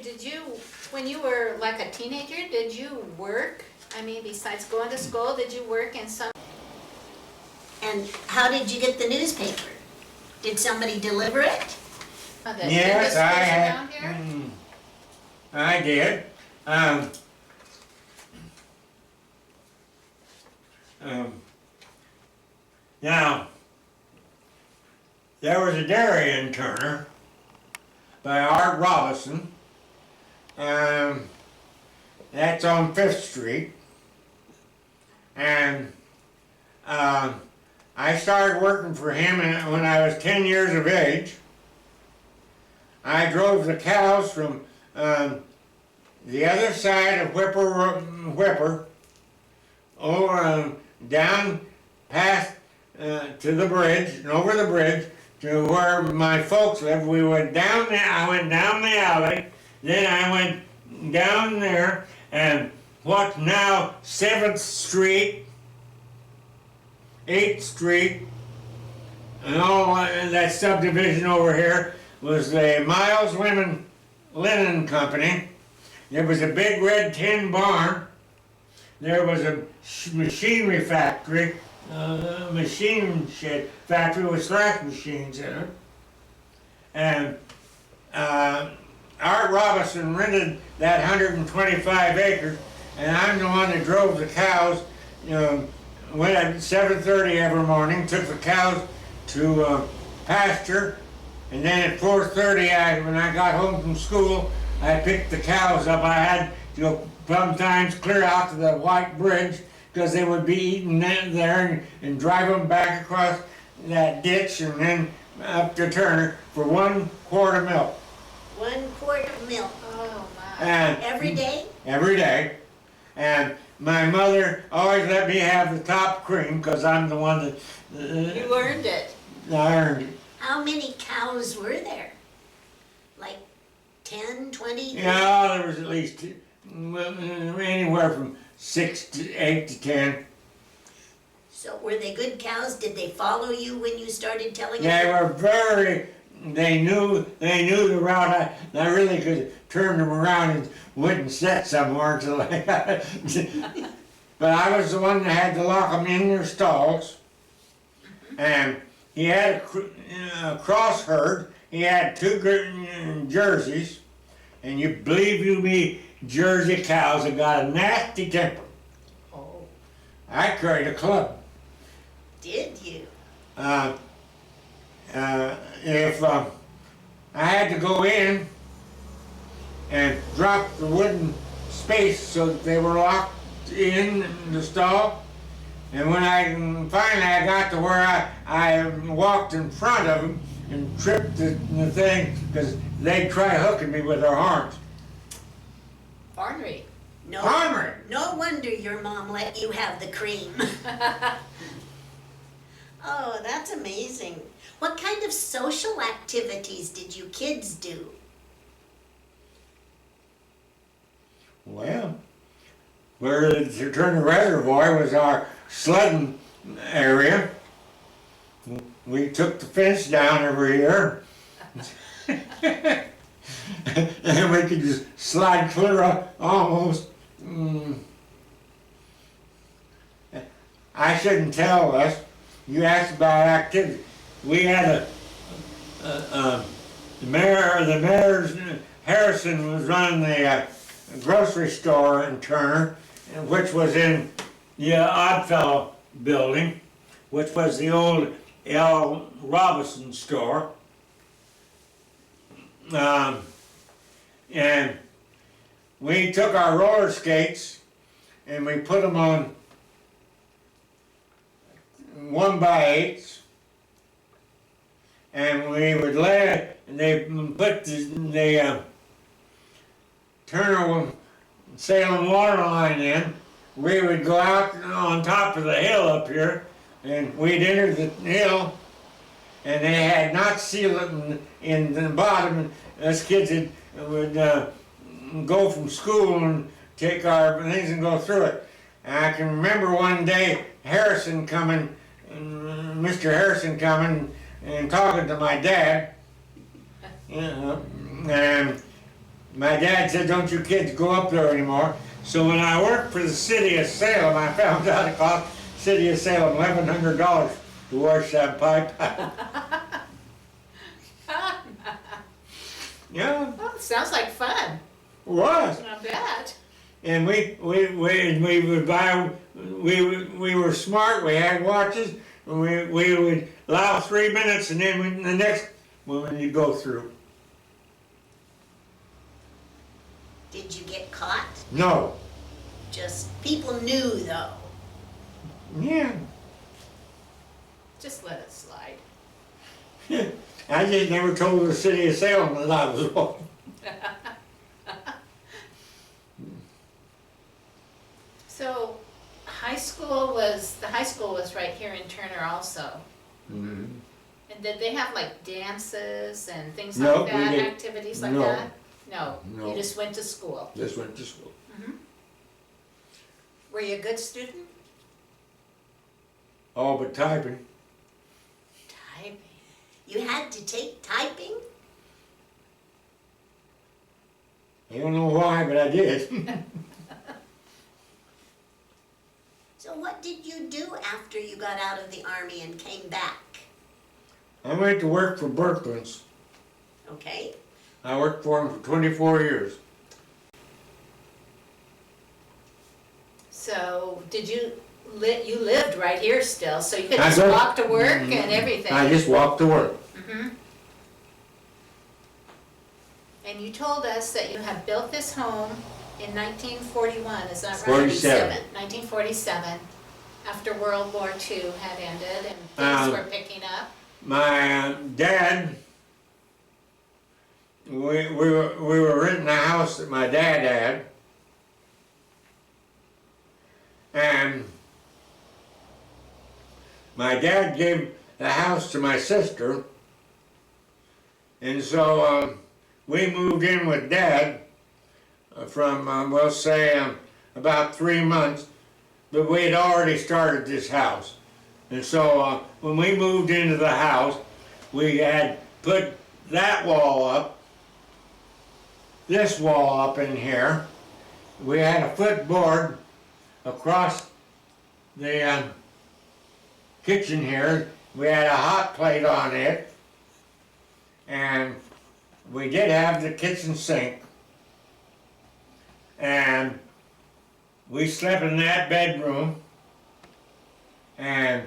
Did you, when you were like a teenager, did you work? I mean, besides going to school, did you work in some? And how did you get the newspaper? Did somebody deliver it? The Yes, I industries had. around here? I did. Now, there was a dairy in Turner by Art Robinson. That's on 5th Street. And I started working for him when I was 10 years of age. I drove the cows from the other side of Whipper over down past to the bridge and over the bridge to where my folks lived. We went down there. I went down the alley. Then I went down there, and what's now 7th Street, 8th Street, and all that subdivision over here was the Miles Women Linen Company. There was a big red tin barn. There was a machinery factory, machine shed factory with scratch machines in it. And Art Robinson rented that 125 acres, and I'm the one that drove the cows. Went at 7:30 every morning, took the cows to pasture, and then at 4:30, when I got home from school, I picked the cows up. I had to go sometimes clear out to the White Bridge because they would be eaten there, and drive them back across that ditch and then up to Turner for 1 quart of milk. 1 quart of milk. Oh, my. And Every day? every day. And my mother always let me have the top cream because I'm the one that You earned it. I earned it. How many cows were there? Like 10, 20? Yeah, there was at least anywhere from 6 to 8 to 10. So were they good cows? Did they follow you when you started telling They them? were they knew the route. I really could turn them around and wouldn't sit somewhere until I got But I was the one that had to lock them in their stalls. And he had a cross herd. He had two jerseys. And you believe you me, Jersey cows have got a nasty temper. Oh, I carried a club. did you? If I had to go in and drop the wooden space so that they were locked in the stall, and when finally I got to where I walked in front of them and tripped the thing, because they'd try hooking me with their horns. Ornery. No, Ornery. no wonder your mom let you have the cream. Oh, that's amazing. What kind of social activities did you kids do? Well, where the Turner Reservoir was our sledding area, we took the fence down every year. And we could just slide clear up almost. I shouldn't tell us. You asked about activity. We had the mayor's Harrison was running the grocery store in Turner, which was in the Oddfellow building, which was the old L. Robinson store. And we took our roller skates and we put them on 1x8s, and we would they put the Turner Salem water line in. We would go out on top of the hill up here, and we'd enter the hill, and they had not sealed it in the bottom. Us kids would go from school and take our things and go through it. And I can remember one day Harrison coming, Mr. Harrison coming and talking to my dad. And my dad said, "Don't you kids go up there anymore." So when I worked for the city of Salem, I found out it cost the city of Salem $1,100 to wash that pipe. Yeah, Well, it sounds like fun. it was. Not bad. And we would buy, we were smart, we had watches, and we would allow 3 minutes, and then the next one you'd go through. Did you get caught? No. Just people knew though. Yeah. Just let it slide. I just never told the city of Salem that I was one. So, the high school was right here in Turner also. Mm-hmm. And did they have like dances and things No, like we that, didn't. activities like No. that? No, No. you just went to school. Just went to school. Were you a good student? All but typing. Typing. You had to take typing? I don't know why, but I did. So what did you do after you got out of the Army and came back? I went to work for Berkman's. Okay, I worked for him for 24 years. So, did you lived right here still, so you could I just don't- walk to work and everything? I just walked to work. And you told us that you had built this home in 1941, is that right? 47. 1947, after World War II had ended and Um, things were picking up. My dad, we were renting a house that my dad had, and my dad gave the house to my sister, and so we moved in with Dad from, we'll say, about 3 months, but we had already started this house. And so when we moved into the house, we had put that wall up, this wall up in here. We had a footboard across the kitchen here. We had a hot plate on it, and we did have the kitchen sink. And we slept in that bedroom, and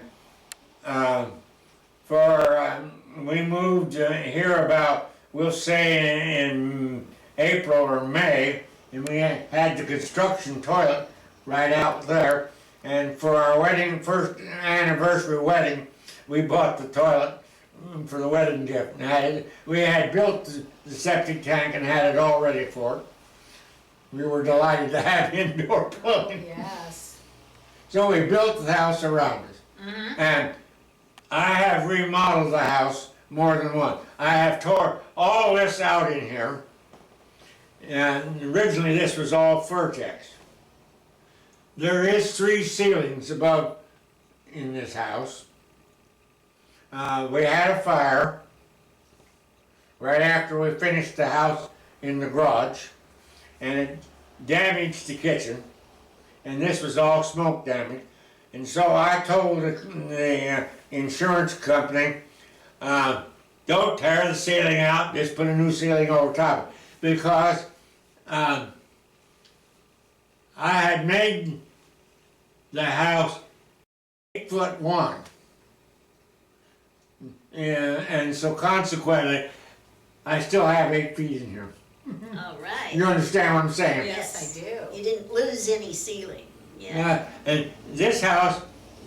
we moved here about, we'll say in April or May, and we had the construction toilet right out there. And for our wedding, first anniversary wedding, we bought the toilet for the wedding gift. We had built the septic tank and had it all ready for it. We were delighted to have indoor plumbing. Yes. So we built the house around us. And I have remodeled the house more than once. I have tore all this out in here. And originally this was all Furtex. There is 3 ceilings above in this house. We had a fire right after we finished the house in the garage, and it damaged the kitchen, and this was all smoke damage. And so I told the insurance company, don't tear the ceiling out, just put a new ceiling over top of it. Because I had made the house 8'1", and so consequently, I still have 8 feet in here. All right. You understand what I'm saying? Yes, I do. You didn't lose any ceiling. Yeah. And this house,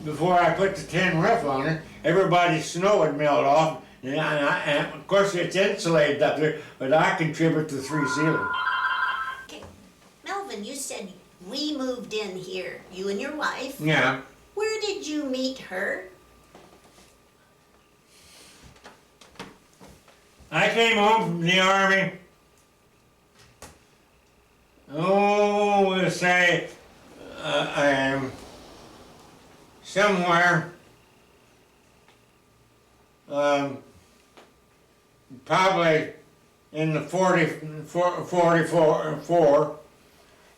before I put the tin roof on it, everybody's snow had melted off, and of course it's insulated up there, but I contribute to 3 ceilings. Okay. Melvin, you said we moved in here, you and your wife. Yeah. Where did you meet her? I came home from the Army, we'll say, somewhere, probably in the 44,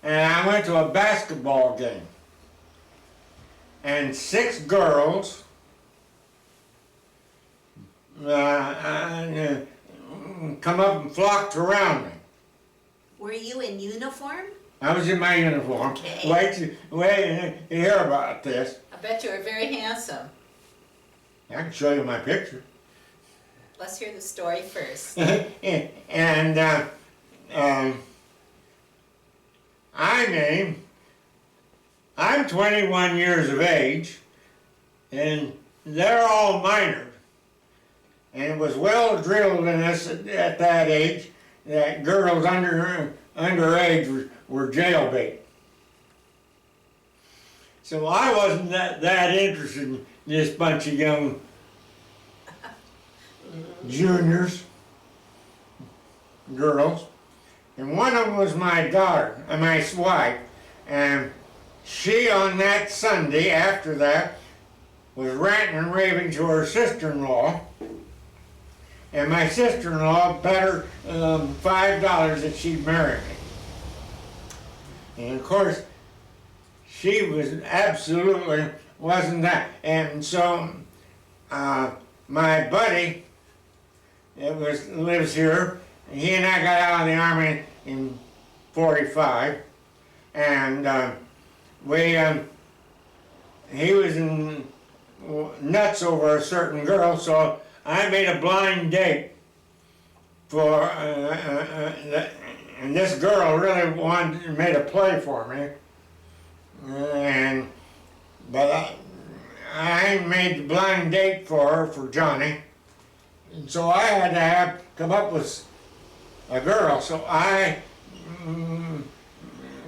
and I went to a basketball game, and 6 girls come up and flocked around me. Were you in uniform? I was in my uniform. Okay. Wait to hear about this. I bet you were very handsome. I can show you my picture. Let's hear the story first. And I'm 21 years of age, and they're all minors. And it was well drilled in us at that age that girls underage were jailbait. So I wasn't that interested in this bunch of young juniors, girls. And one of them was my daughter, my wife, and she on that Sunday after that was ranting and raving to her sister-in-law, and my sister-in-law bet her $5 that she'd marry me. And of course, she was absolutely wasn't that. And so my buddy lives here. He and I got out of the Army in 45, and he was nuts over a certain girl, so I made a blind date for, and this girl really made a play for me, but I made the blind date for her, for Johnny, and so I had to come up with a girl, so I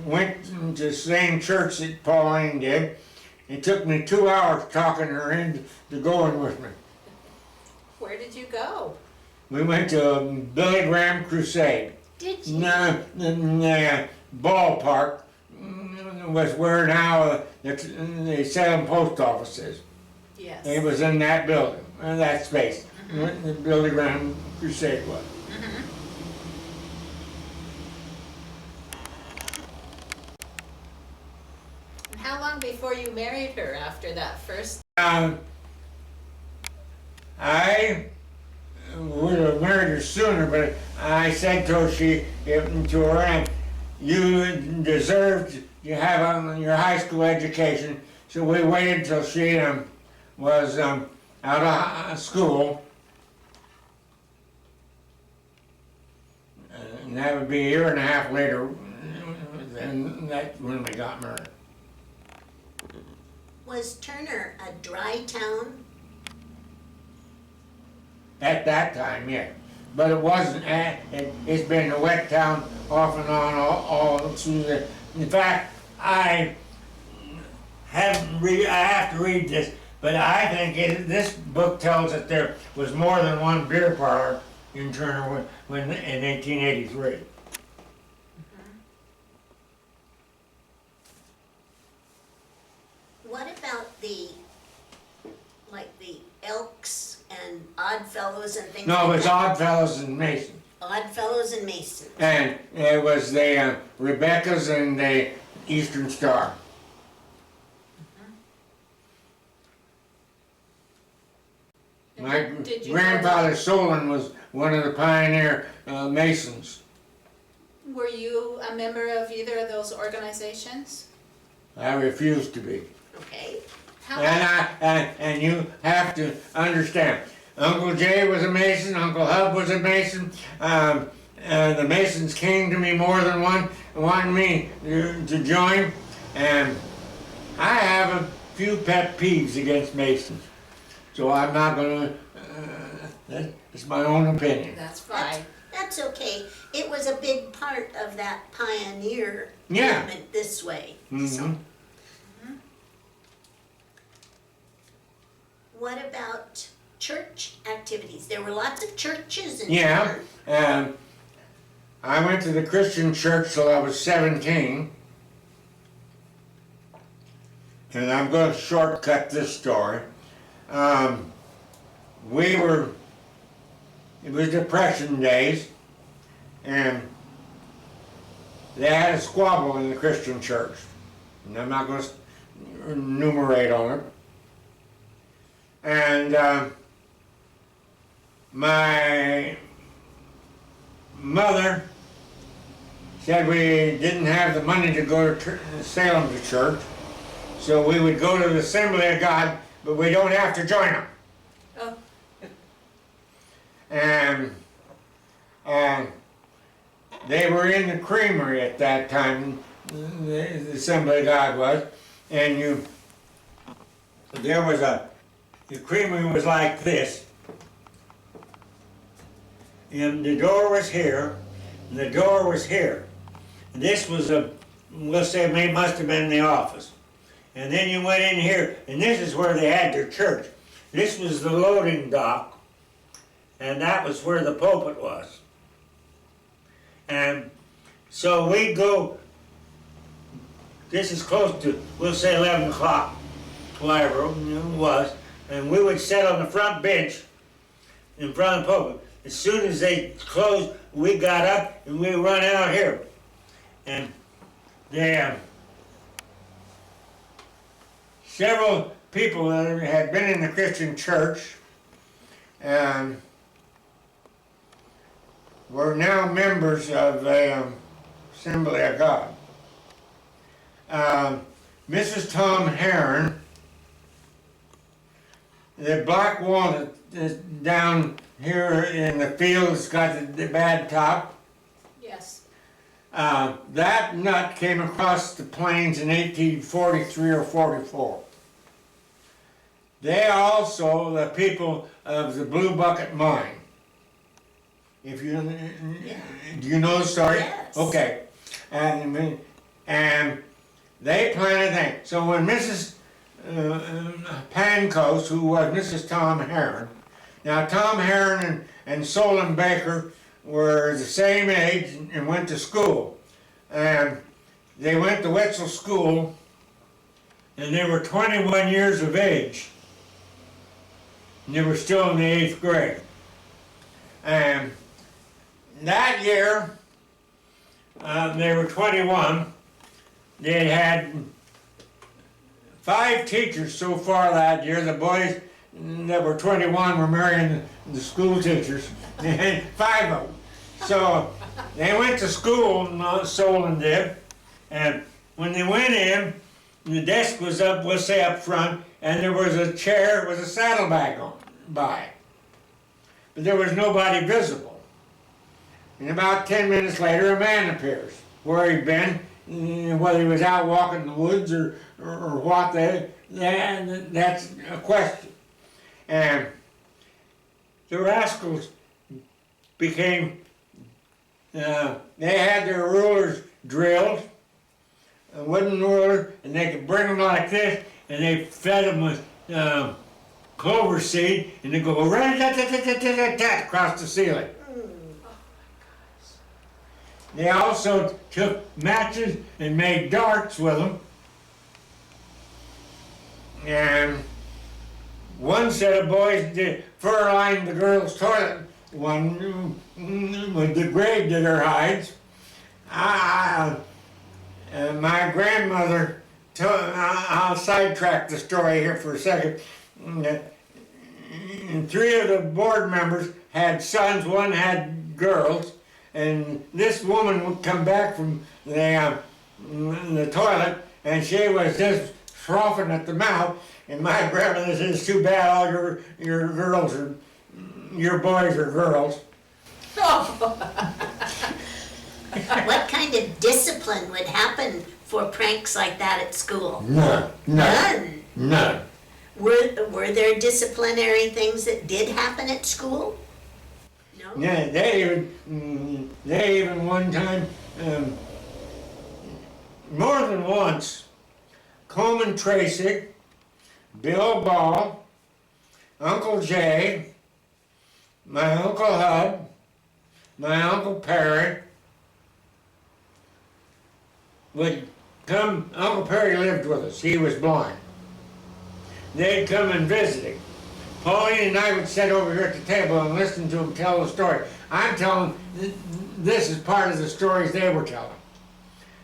went to the same church that Pauline did. It took me 2 hours talking her into going with me. Where did you go? We went to Billy Graham Crusade. Did you? The ballpark was where now the Salem post office is. Yes. It was in that building, in that space. The building around Crusade was. And how long before you married her after that first? I would have married her sooner, but I said to her, and you deserved to have your high school education. So we waited till she was out of school. And that would be a year and a half later, and that's when we got married. Was Turner a dry town? At that time, yeah. But it wasn't, it's been a wet town off and on all through the, in fact, I have to read this, but I think this book tells that there was more than one beer parlor in Turner when in 1883. What about the Elks and Oddfellows and things like that? No, it was Oddfellows and Mason. Oddfellows and Mason. And it was the Rebecca's and the Eastern Star. My Did you grandfather Solon was one of the pioneer Masons. Were you a member of either of those organizations? I refused to be. Okay. How And you have to understand, Uncle Jay was a Mason, Uncle Hub was a Mason. The Masons came to me more than one, wanting me to join. And I have a few pet peeves against Masons. So I'm not gonna, that's my own opinion. That's fine. That's okay. It was a big part of that pioneer Yeah. movement this way. Mhm. So, what about church activities? There were lots of churches in Yeah, town. I went to the Christian church till I was 17. And I'm going to shortcut this story. It was Depression days, and they had a squabble in the Christian church. And I'm not going to enumerate on it. And my mother said we didn't have the money to go to Salem to church, so we would go to the Assembly of God, but we don't have to join them. Oh. And they were in the creamery at that time, the Assembly of God was, and the creamery was like this, and the door was here, and the door was here. And this was we'll say it must have been the office. And then you went in here, and this is where they had their church. This was the loading dock, and that was where the pulpit was. And so we'd go, this is close to, we'll say 11 o'clock, whatever it was, and we would sit on the front bench in front of the pulpit. As soon as they closed, we got up and we run out here. And several people that had been in the Christian church were now members of the Assembly of God. Mrs. Tom Heron, the black wall that's down here in the field, it's got the bad top. Yes. That nut came across the plains in 1843 or 44. They also, the people of the Blue Bucket Mine. If you, do you know the story? Yes. Okay. And they planted that. So when Mrs. Pancos, who was Mrs. Tom Heron, now Tom Heron and Solon Baker were the same age and went to school. And they went to Wetzel School, and they were 21 years of age. and they were still in the 8th grade. And that year, they were 21. They had 5 teachers so far that year. The boys that were 21 were marrying the school teachers. They had 5 of them. So they went to school, Solon did, and when they went in, the desk was up, let's say up front, and there was a chair with a saddlebag on by it. But there was nobody visible. And about 10 minutes later, a man appears. Where he'd been, whether he was out walking in the woods or what, that's a question. And the rascals became, they had their rulers drilled, a wooden ruler, and they could bring them like this, and they fed them with clover seed, and they go rat-tat-tat-tat-tat-tat across the ceiling. They also took matches and made darts with them. And one set of boys did fur-lined the girls' toilet, one with degraded their hides. My grandmother, I'll sidetrack the story here for a second. 3 of the board members had sons, 1 had girls, and this woman would come back from the toilet, and she was just frothing at the mouth, and my grandmother said, "It's too bad all your girls are, your boys are girls." What kind of discipline would happen for pranks like that at school? None. None? None. Were there disciplinary things that did happen at school? No? Yeah, they even one time, more than once, Coleman Tracy, Bill Ball, Uncle Jay, my Uncle Hud, my Uncle Perry would come. Uncle Perry lived with us. He was blind. They'd come and visit him. Pauline and I would sit over here at the table and listen to him tell the story. I'm telling, this is part of the stories they were telling.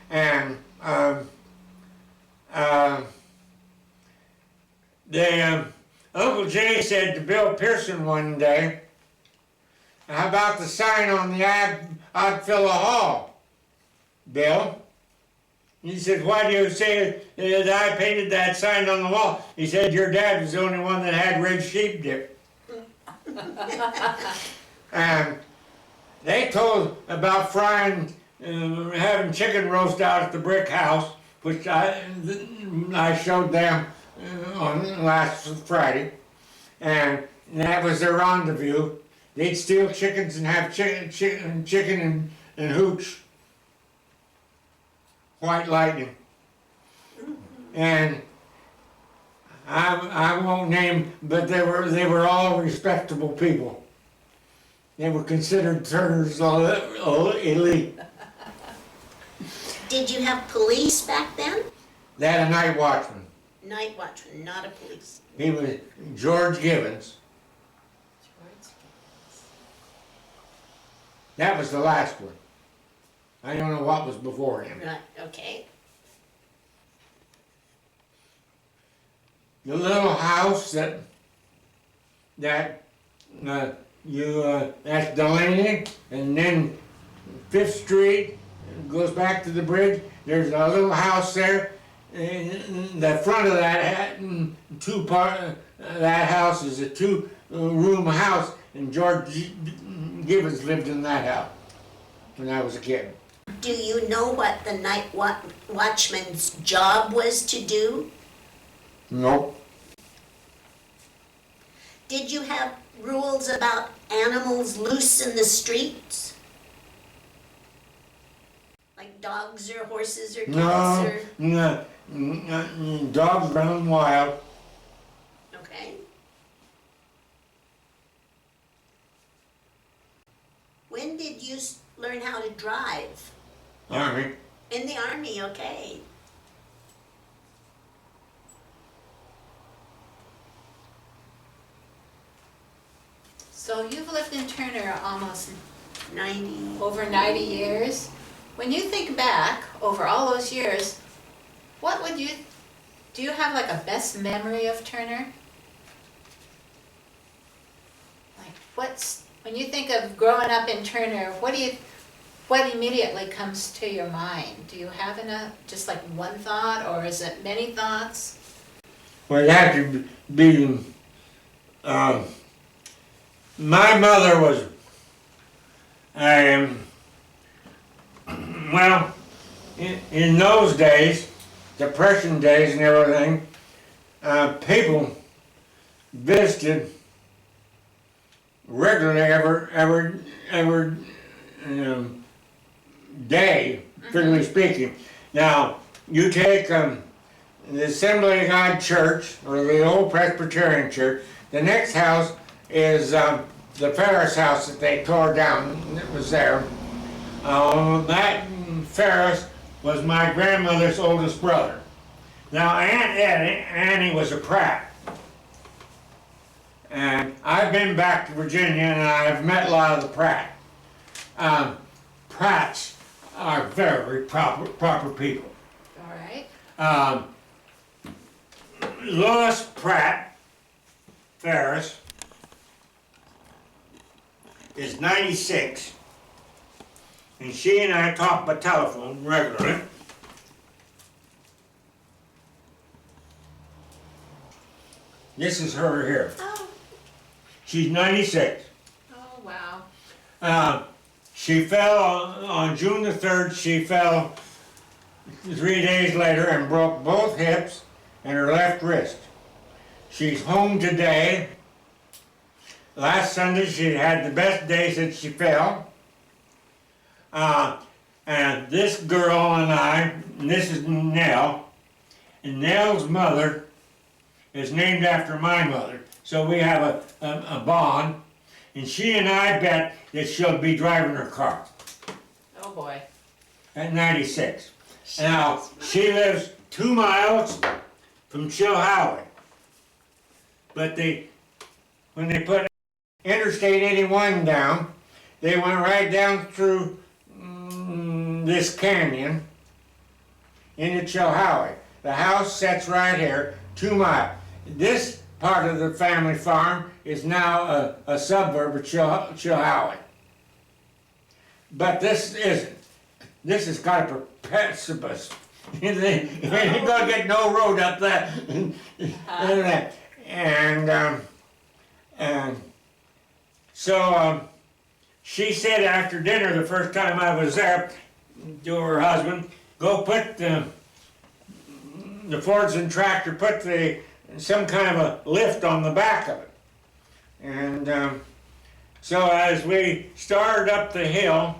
And Uncle Jay said to Bill Pearson one day, "How about the sign on the Odd Fellow Hall, Bill?" He said, "Why do you say that I painted that sign on the wall?" He said, "Your dad was the only one that had red sheep dip." And they told about frying, having chicken roast out at the brick house, which I showed them on last Friday. And that was their rendezvous. They'd steal chickens and have chicken and hooch. White lightning. And I won't name, but they were all respectable people. They were considered Turner's elite. Did you have police back then? They had a night watchman. Night watchman, not a police. He was George Gibbons. That was the last one. I don't know what was before him. Right, okay. The little house that's Delaney, and then 5th Street goes back to the bridge. There's a little house there. The front of that that house is a 2-room house, and George Gibbons lived in that house when I was a kid. Do you know what the night watchman's job was to do? Nope. Did you have rules about animals loose in the streets? Like dogs or horses or cats No, dogs run wild. Okay. When did you learn how to drive? Army. In the Army, okay. So you've lived in Turner almost 90. over 90 years. When you think back over all those years, what would you, do you have like a best memory of Turner? Like when you think of growing up in Turner, what immediately comes to your mind? Do you have just like one thought, or is it many thoughts? Well, it had to be, my mother was, well, in those days, Depression days and everything, people visited regularly every day, figuratively speaking. Now, you take the Assembly of God Church, or the old Presbyterian Church. The next house is the Ferris house that they tore down that was there. That Ferris was my grandmother's oldest brother. Now, Aunt Annie was a Pratt. And I've been back to Virginia and I've met a lot of the Pratt. Pratts are very proper people. All right. Lois Pratt Ferris is 96, and she and I talk by telephone regularly. This is her here. Oh, She's 96. oh wow. She fell on June the 3rd. She fell 3 days later and broke both hips and her left wrist. She's home today. Last Sunday she had the best day since she fell. And this girl and I, and this is Nell, and Nell's mother is named after my mother. So we have a bond, and she and I bet that she'll be driving her car Oh boy. at 96. Now, she lives 2 miles from Chilhowie. But when they put Interstate 81 down, they went right down through this canyon into Chilhowie. The house sits right here, 2 miles. This part of the family farm is now a suburb of Chilhowie. But this isn't. This has got a precipice. You ain't gonna get no road up that. And so she said after dinner the first time I was there to her husband, go put the Fords and tractor, put some kind of a lift on the back of it. And so as we started up the hill,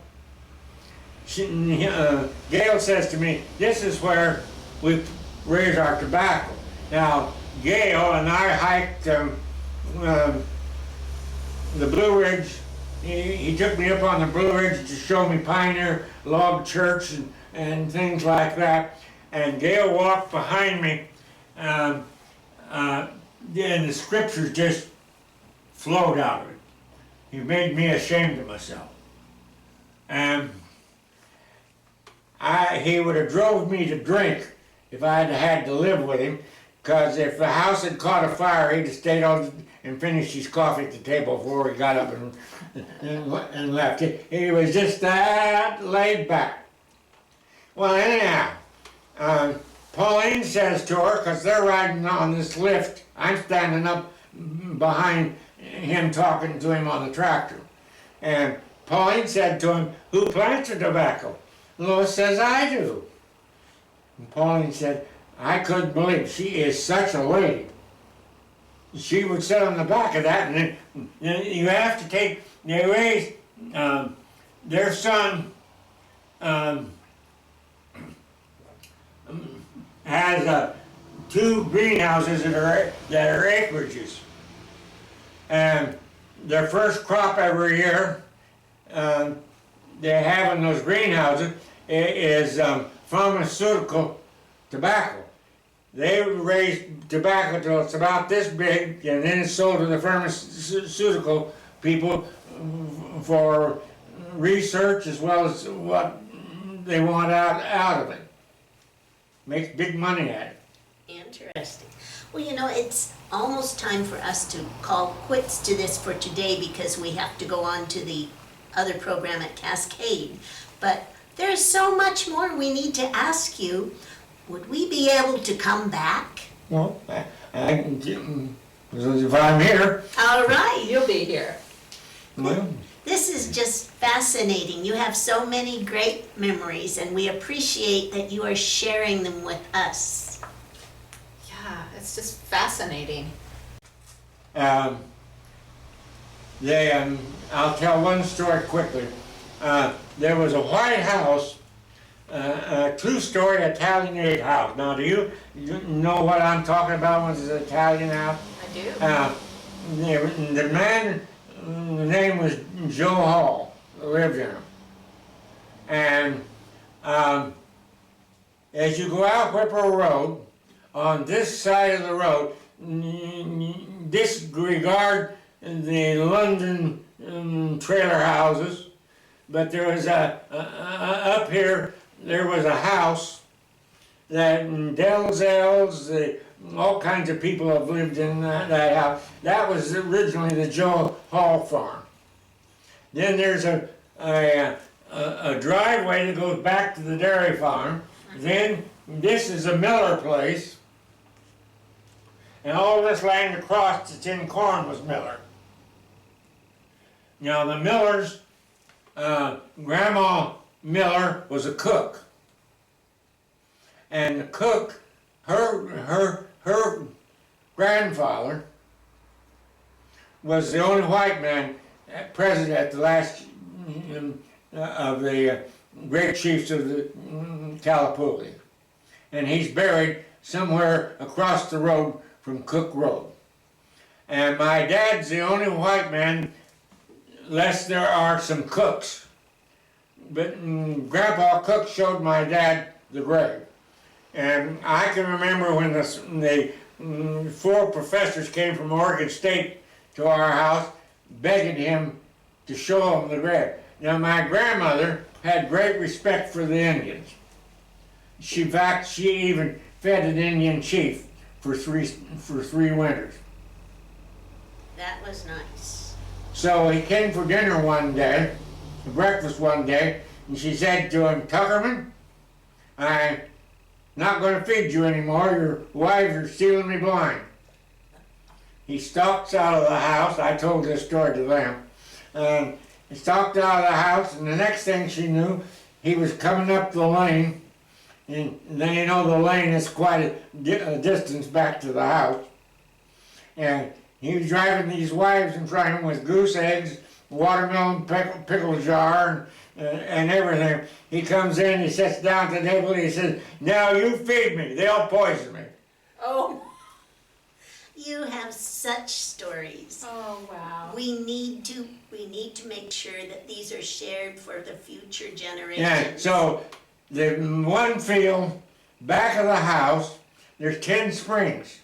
Gail says to me, this is where we raise our tobacco. Now, Gail and I hiked the Blue Ridge. He took me up on the Blue Ridge to show me Pioneer Log Church and things like that. And Gail walked behind me, and the scriptures just flowed out of it. He made me ashamed of myself. And he would have drove me to drink if I had to live with him, because if the house had caught a fire, he'd have stayed on and finished his coffee at the table before he got up and left. He was just that laid back. Well, anyhow, Pauline says to her, because they're riding on this lift, I'm standing up behind him talking to him on the tractor. And Pauline said to him, who plants the tobacco? Lois says, I do. And Pauline said, I couldn't believe she is such a lady. She would sit on the back of that, and then you have to take, they raised their son has 2 greenhouses that are acreages. And their first crop every year they have in those greenhouses is pharmaceutical tobacco. They raise tobacco till it's about this big, and then it's sold to the pharmaceutical people for research as well as what they want out of it. Makes big money at it. Interesting. Well, you know, it's almost time for us to call quits to this for today because we have to go on to the other program at Cascade. But there's so much more we need to ask you. Would we be able to come back? Well, if I'm here, All right. You'll be here. well, This is just fascinating. You have so many great memories, and we appreciate that you are sharing them with us. Yeah, it's just fascinating. I'll tell one story quickly. There was a White House, a two-story Italianate house. Now, do you know what I'm talking about when it's an Italian house? I do. The man, the name was Joe Hall, lived in it. And as you go out Whipple Road, on this side of the road, disregard the London trailer houses, but there was up here, there was a house that Delzells, all kinds of people have lived in that house. That was originally the Joe Hall farm. Then there's a driveway that goes back to the dairy farm. Then this is a Miller place. And all this land across that's in corn was Miller. Now the Millers, Grandma Miller was a cook. And the cook, her grandfather was the only white man present at the last of the great chiefs of the Calipooly. And he's buried somewhere across the road from Cook Road. And my dad's the only white man, lest there are some cooks. But Grandpa Cook showed my dad the grave. And I can remember when the four professors came from Oregon State to our house, begging him to show them the grave. Now my grandmother had great respect for the Indians. In fact, she even fed an Indian chief for three winters. That was nice. So he came for dinner one day, breakfast one day, and she said to him, "Tuckerman, I'm not going to feed you anymore. Your wives are stealing me blind." He stalks out of the house. I told this story to them. He stalked out of the house, and the next thing she knew, he was coming up the lane. And then you know the lane is quite a distance back to the house. And he was driving these wives in front of him with goose eggs, watermelon pickle jar, and everything. He comes in, he sits down at the table, and he says, "Now you feed me, they'll poison me." Oh. You have such stories. Oh, wow. We need to make sure that these are shared for the future generations. Yeah, so the one field back of the house, there's 10 springs.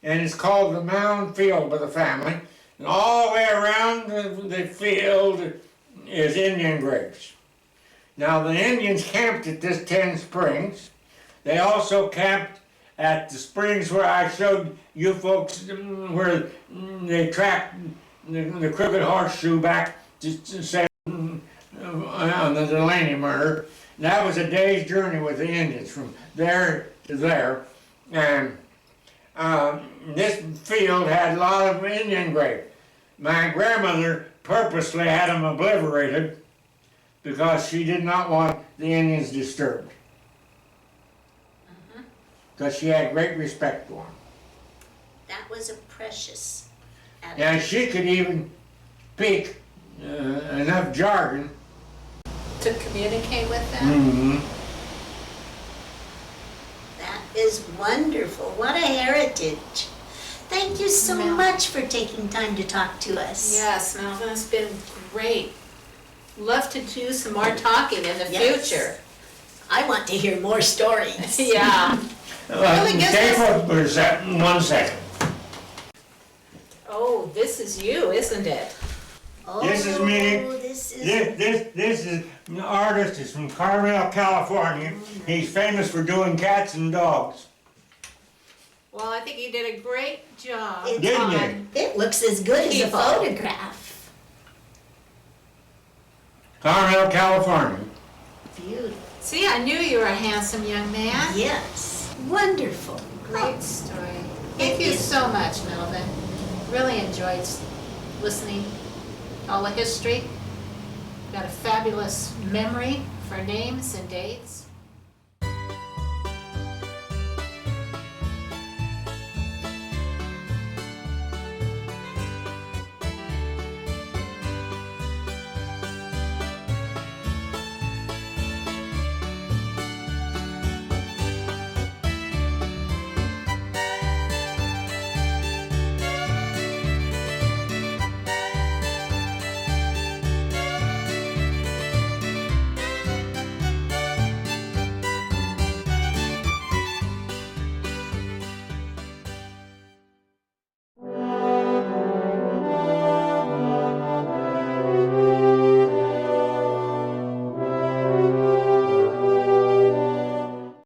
And it's called the Mound Field by the family. And all the way around the field is Indian graves. Now the Indians camped at this 10 springs. They also camped at the springs where I showed you folks where they tracked the crooked horseshoe back to say on the Delaney murder. And that was a day's journey with the Indians from there to there. And this field had a lot of Indian graves. My grandmother purposely had them obliterated because she did not want the Indians disturbed. Because she had great respect for them. That was a precious attitude. And she could even speak enough jargon. To communicate with them? Mm-hmm. That is wonderful. What a heritage. Thank you so Mel. much for taking time to talk to us. Yes, Melvin, it's been great. Love to do some more talking in the Yes. future. I want to hear more stories. Yeah. Really good. Stay put for 1 second. Oh, this is you, isn't it? This is me. This is, This is the artist is from Carmel, California. He's famous for doing cats and dogs. Well, I think you did a great job. It's Didn't you? on- it looks as good as a People. photograph. Carmel, California. Beautiful. See, I knew you were a handsome young man. Yes, wonderful. Great story. Thank you so much, Melvin. Really enjoyed listening to all the history. Got a fabulous memory for names and dates.